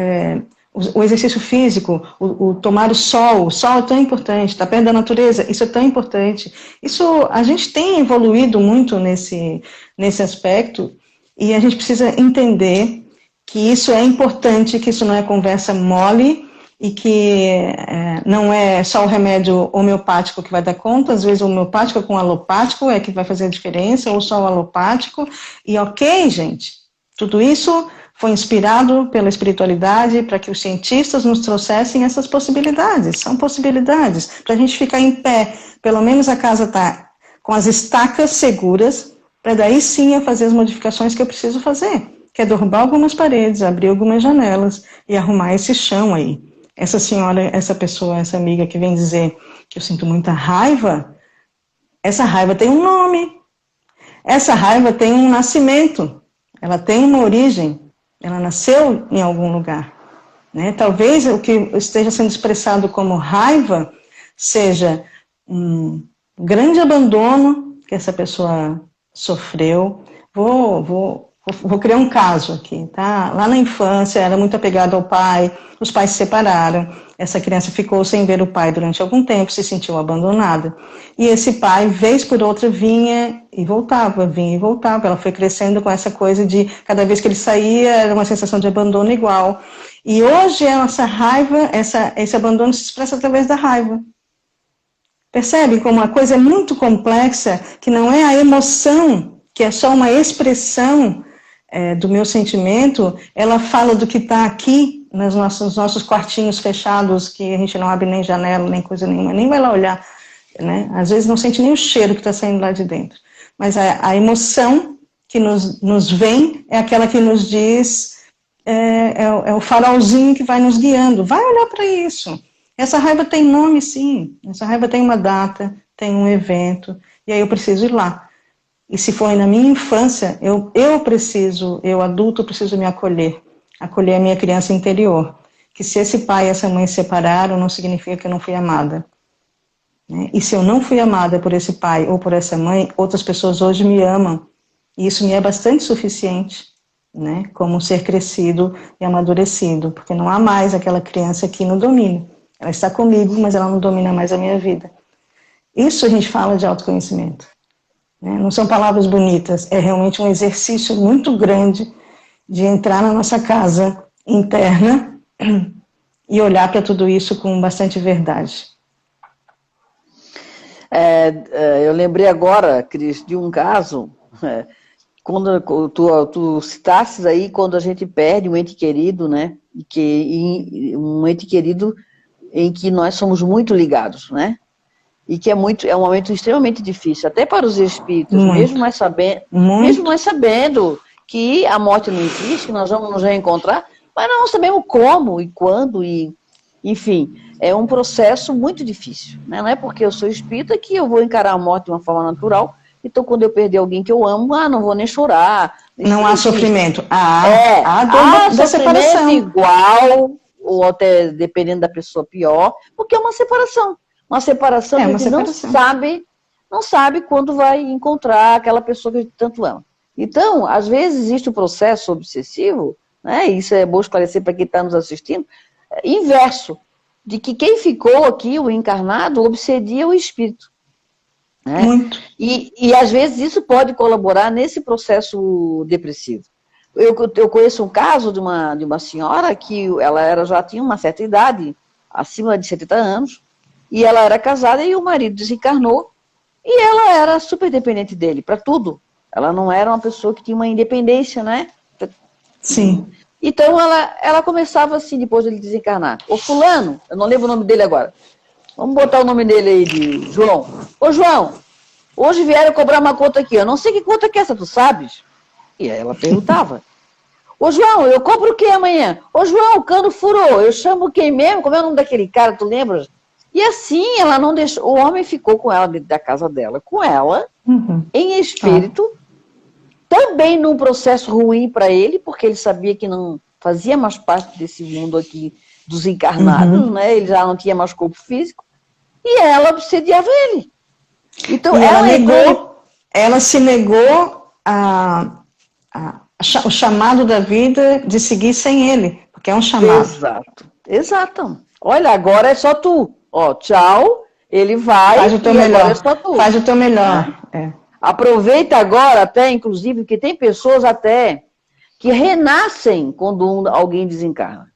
o exercício físico, o tomar o sol é tão importante, estar perto da natureza, isso é tão importante. Isso, a gente tem evoluído muito nesse aspecto, e a gente precisa entender que isso é importante, que isso não é conversa mole, e que não é só o remédio homeopático que vai dar conta, às vezes o homeopático com o alopático é que vai fazer a diferença, ou só o alopático, e ok, gente, tudo isso foi inspirado pela espiritualidade para que os cientistas nos trouxessem essas possibilidades, são possibilidades, para a gente ficar em pé, pelo menos a casa está com as estacas seguras, para daí sim eu fazer as modificações que eu preciso fazer, que é derrubar algumas paredes, abrir algumas janelas e arrumar esse chão aí. Essa senhora, essa pessoa, essa amiga que vem dizer que eu sinto muita raiva, essa raiva tem um nome, essa raiva tem um nascimento, ela tem uma origem, ela nasceu em algum lugar, né? Talvez o que esteja sendo expressado como raiva seja um grande abandono que essa pessoa sofreu. Vou vou criar um caso aqui, tá? Lá na infância, era muito apegado ao pai, os pais se separaram, essa criança ficou sem ver o pai durante algum tempo, se sentiu abandonada. E esse pai, vez por outra, vinha e voltava, ela foi crescendo com essa coisa de, cada vez que ele saía, era uma sensação de abandono igual. E hoje, essa raiva, esse abandono se expressa através da raiva. Percebe como a coisa é muito complexa, que não é a emoção, que é só uma expressão do meu sentimento, ela fala do que está aqui, nos nossos quartinhos fechados, que a gente não abre nem janela, nem coisa nenhuma, nem vai lá olhar, né? Às vezes não sente nem o cheiro que está saindo lá de dentro. Mas a emoção que nos vem é aquela que nos diz, é o farolzinho que vai nos guiando. Vai olhar para isso. Essa raiva tem nome, sim. Essa raiva tem uma data, tem um evento, e aí eu preciso ir lá. E se foi na minha infância, eu adulto, preciso me acolher a minha criança interior. Que se esse pai e essa mãe se separaram, não significa que eu não fui amada. Né? E se eu não fui amada por esse pai ou por essa mãe, outras pessoas hoje me amam. E isso me é bastante suficiente, né? Como ser crescido e amadurecido, porque não há mais aquela criança que no domínio. Ela está comigo, mas ela não domina mais a minha vida. Isso a gente fala de autoconhecimento. Não são palavras bonitas, é realmente um exercício muito grande de entrar na nossa casa interna e olhar para tudo isso com bastante verdade. Eu lembrei agora, Cris, de um caso, quando tu citasses aí, quando a gente perde um ente querido, né? Um ente querido em que nós somos muito ligados, né? E que é um momento extremamente difícil, até para os espíritos, mesmo nós sabendo que a morte não existe, que nós vamos nos reencontrar, mas nós não sabemos como e quando, e enfim, é um processo muito difícil, né? Não é porque eu sou espírita que eu vou encarar a morte de uma forma natural, então quando eu perder alguém que eu amo, não vou nem chorar. Não há sofrimento, há dor da separação. Igual, ou até dependendo da pessoa pior, porque é uma separação. Uma separação que a gente não sabe quando vai encontrar aquela pessoa que a gente tanto ama. Então, às vezes existe o processo obsessivo, né? Isso é bom esclarecer para quem está nos assistindo, inverso, de que quem ficou aqui, o encarnado, obsedia o espírito. Né? Muito. E às vezes isso pode colaborar nesse processo depressivo. Eu conheço um caso de uma senhora que ela já tinha uma certa idade, acima de 70 anos, e ela era casada e o marido desencarnou, e ela era super dependente dele, para tudo. Ela não era uma pessoa que tinha uma independência, né? Sim. Então ela começava assim, depois dele desencarnar. Ô fulano, eu não lembro o nome dele agora. Vamos botar o nome dele aí de João. Ô João, hoje vieram cobrar uma conta aqui, eu não sei que conta que é essa, tu sabes? E aí ela perguntava. Ô João, eu cobro o que amanhã? Ô João, o cano furou, eu chamo quem mesmo? Como é o nome daquele cara, tu lembras? E assim, ela não deixou, o homem ficou com ela dentro da casa dela, com ela, em espírito, também num processo ruim para ele, porque ele sabia que não fazia mais parte desse mundo aqui dos encarnados, né? Ele já não tinha mais corpo físico, e ela obsediava ele. Então, ela se negou o chamado da vida de seguir sem ele, porque é um chamado. Exato. Olha, agora é só tu. Ó, tchau, ele vai, faz o teu melhor. Agora é só tu. Faz o teu melhor. Aproveita agora até, inclusive, porque tem pessoas até que renascem quando alguém desencarna.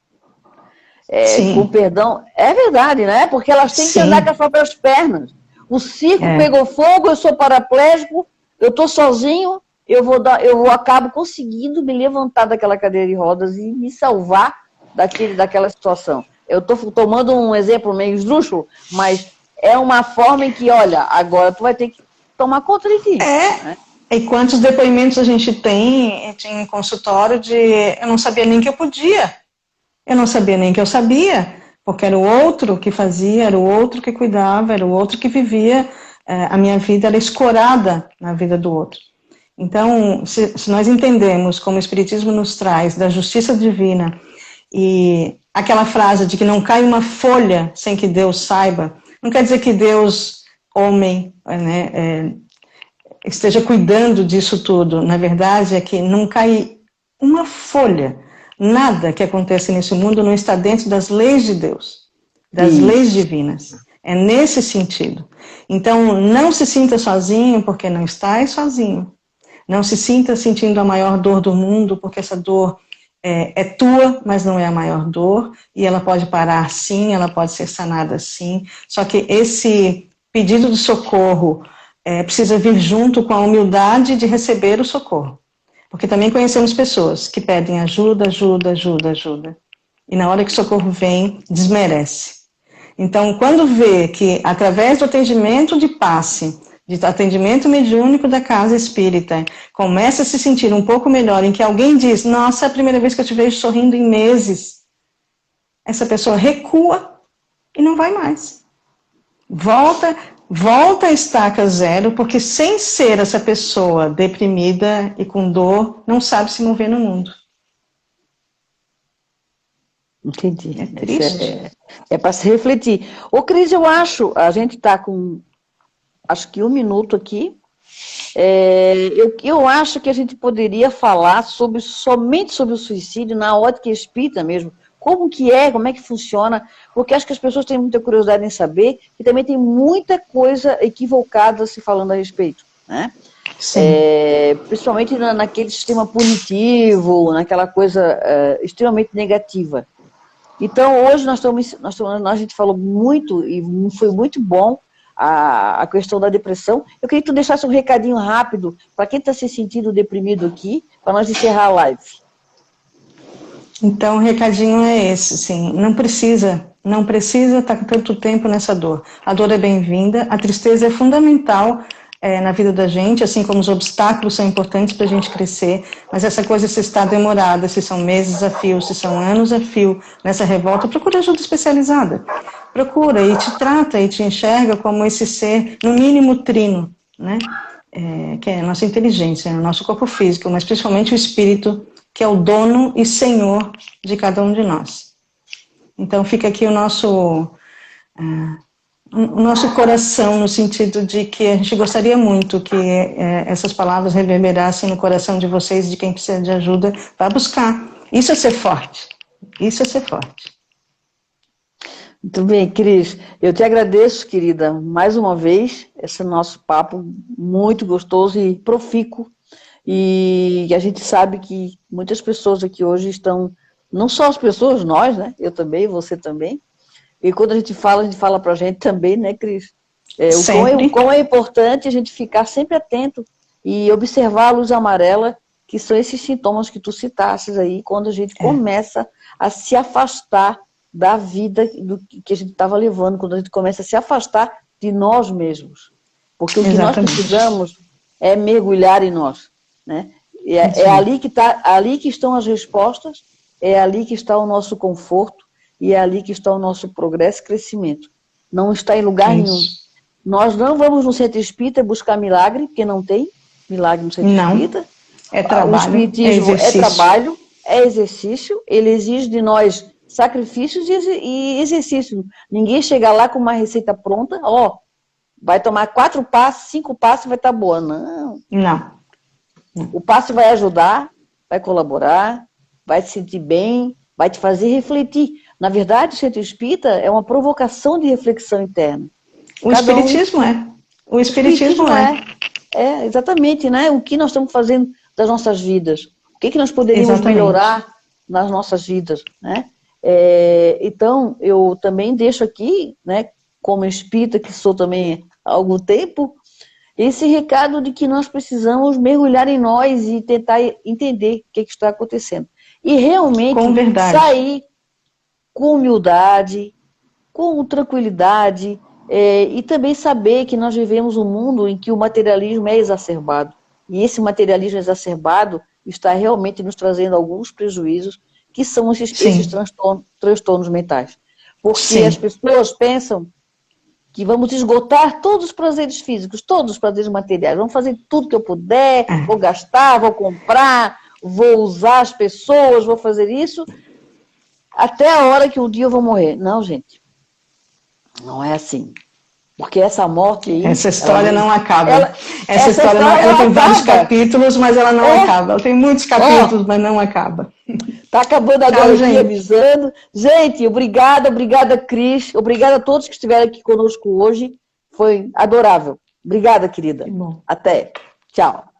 Com perdão, é verdade, né? Porque elas têm que andar com as próprias pernas. O circo pegou fogo, eu sou paraplégico, eu estou sozinho, eu acabo conseguindo me levantar daquela cadeira de rodas e me salvar daquela situação. Eu estou tomando um exemplo meio esdrúxulo, mas é uma forma em que, olha, agora tu vai ter que tomar conta de ti. Né? E quantos depoimentos a gente tem em consultório de eu não sabia nem que eu podia, eu não sabia nem que eu sabia, porque era o outro que fazia, era o outro que cuidava, era o outro que vivia, a minha vida era escorada na vida do outro. Então, se nós entendemos como o Espiritismo nos traz da justiça divina e aquela frase de que não cai uma folha sem que Deus saiba, não quer dizer que Deus, homem, né, esteja cuidando disso tudo. Na verdade, é que não cai uma folha. Nada que acontece nesse mundo não está dentro das leis de Deus, das leis divinas. É nesse sentido. Então, não se sinta sozinho, porque não está sozinho. Não se sinta sentindo a maior dor do mundo, porque essa dor é tua, mas não é a maior dor, e ela pode parar sim, ela pode ser sanada sim. Só que esse pedido de socorro precisa vir junto com a humildade de receber o socorro. Porque também conhecemos pessoas que pedem ajuda, ajuda, ajuda, ajuda. E na hora que o socorro vem, desmerece. Então, quando vê que, através do atendimento de passe, de atendimento mediúnico da casa espírita, começa a se sentir um pouco melhor, em que alguém diz, nossa, é a primeira vez que eu te vejo sorrindo em meses. Essa pessoa recua e não vai mais. Volta a estaca zero, porque sem ser essa pessoa deprimida e com dor, não sabe se mover no mundo. Entendi. É triste. É para se refletir. Ô, Cris, eu acho, a gente está com, acho que 1 minuto aqui. Eu acho que a gente poderia falar somente sobre o suicídio na ótica espírita mesmo. Como é que funciona, porque acho que as pessoas têm muita curiosidade em saber e também tem muita coisa equivocada se falando a respeito, né? Principalmente naquele sistema punitivo, naquela coisa extremamente negativa. Então, hoje a gente falou muito, e foi muito bom, a questão da depressão. Eu queria que tu deixasse um recadinho rápido para quem está se sentindo deprimido aqui, para nós encerrar a live. Então, o recadinho é esse, assim, não precisa estar tanto tempo nessa dor. A dor é bem-vinda, a tristeza é fundamental na vida da gente, assim como os obstáculos são importantes para a gente crescer, mas essa coisa, se está demorada, se são meses a fio, se são anos a fio, nessa revolta, procura ajuda especializada. Procura e te trata e te enxerga como esse ser, no mínimo, trino, né? Que é a nossa inteligência, o nosso corpo físico, mas principalmente o espírito, que é o dono e senhor de cada um de nós. Então fica aqui o nosso coração, no sentido de que a gente gostaria muito que essas palavras reverberassem no coração de vocês, de quem precisa de ajuda, para buscar. Isso é ser forte. Isso é ser forte. Muito bem, Cris. Eu te agradeço, querida, mais uma vez, esse nosso papo muito gostoso e profícuo. E a gente sabe que muitas pessoas aqui hoje estão, não só as pessoas, nós, né? Eu também, você também. E quando a gente fala pra gente também, né, Cris? O quão é importante a gente ficar sempre atento e observar a luz amarela, que são esses sintomas que tu citasses aí, quando a gente começa a se afastar da vida do que a gente estava levando, quando a gente começa a se afastar de nós mesmos. Porque o que nós precisamos é mergulhar em nós. Né? É ali que estão as respostas, é ali que está o nosso conforto e é ali que está o nosso progresso e crescimento. Não está em lugar nenhum. Nós não vamos no centro espírita buscar milagre, porque não tem milagre no centro espírita. É trabalho, o espiritismo é trabalho, é exercício, ele exige de nós sacrifícios e exercício. Ninguém chega lá com uma receita pronta, vai tomar 4 passos, 5 passos e vai estar boa. Não. O passe vai ajudar, vai colaborar, vai te sentir bem, vai te fazer refletir. Na verdade, o centro espírita é uma provocação de reflexão interna. O espiritismo é. O espiritismo é. Exatamente, né? O que nós estamos fazendo das nossas vidas? O que nós poderíamos melhorar nas nossas vidas, né? Então, eu também deixo aqui, né, como espírita, que sou também há algum tempo, esse recado de que nós precisamos mergulhar em nós e tentar entender o que está acontecendo. E realmente sair com humildade, com tranquilidade, e também saber que nós vivemos um mundo em que o materialismo é exacerbado. E esse materialismo exacerbado está realmente nos trazendo alguns prejuízos, que são esses transtornos mentais. Porque as pessoas pensam que vamos esgotar todos os prazeres físicos, todos os prazeres materiais, vamos fazer tudo que eu puder, vou gastar, vou comprar, vou usar as pessoas, vou fazer isso, até a hora que um dia eu vou morrer. Não, gente, não é assim. Porque essa morte aí... Essa história não acaba. Essa história ela tem vários acaba. capítulos, mas ela não acaba. Ela tem muitos capítulos, mas não acaba. Tá acabando agora Tchau, aqui, gente. avisando. Gente, obrigada, Cris. Obrigada a todos que estiveram aqui conosco hoje. Foi adorável. Obrigada, querida. Que bom. Até. Tchau.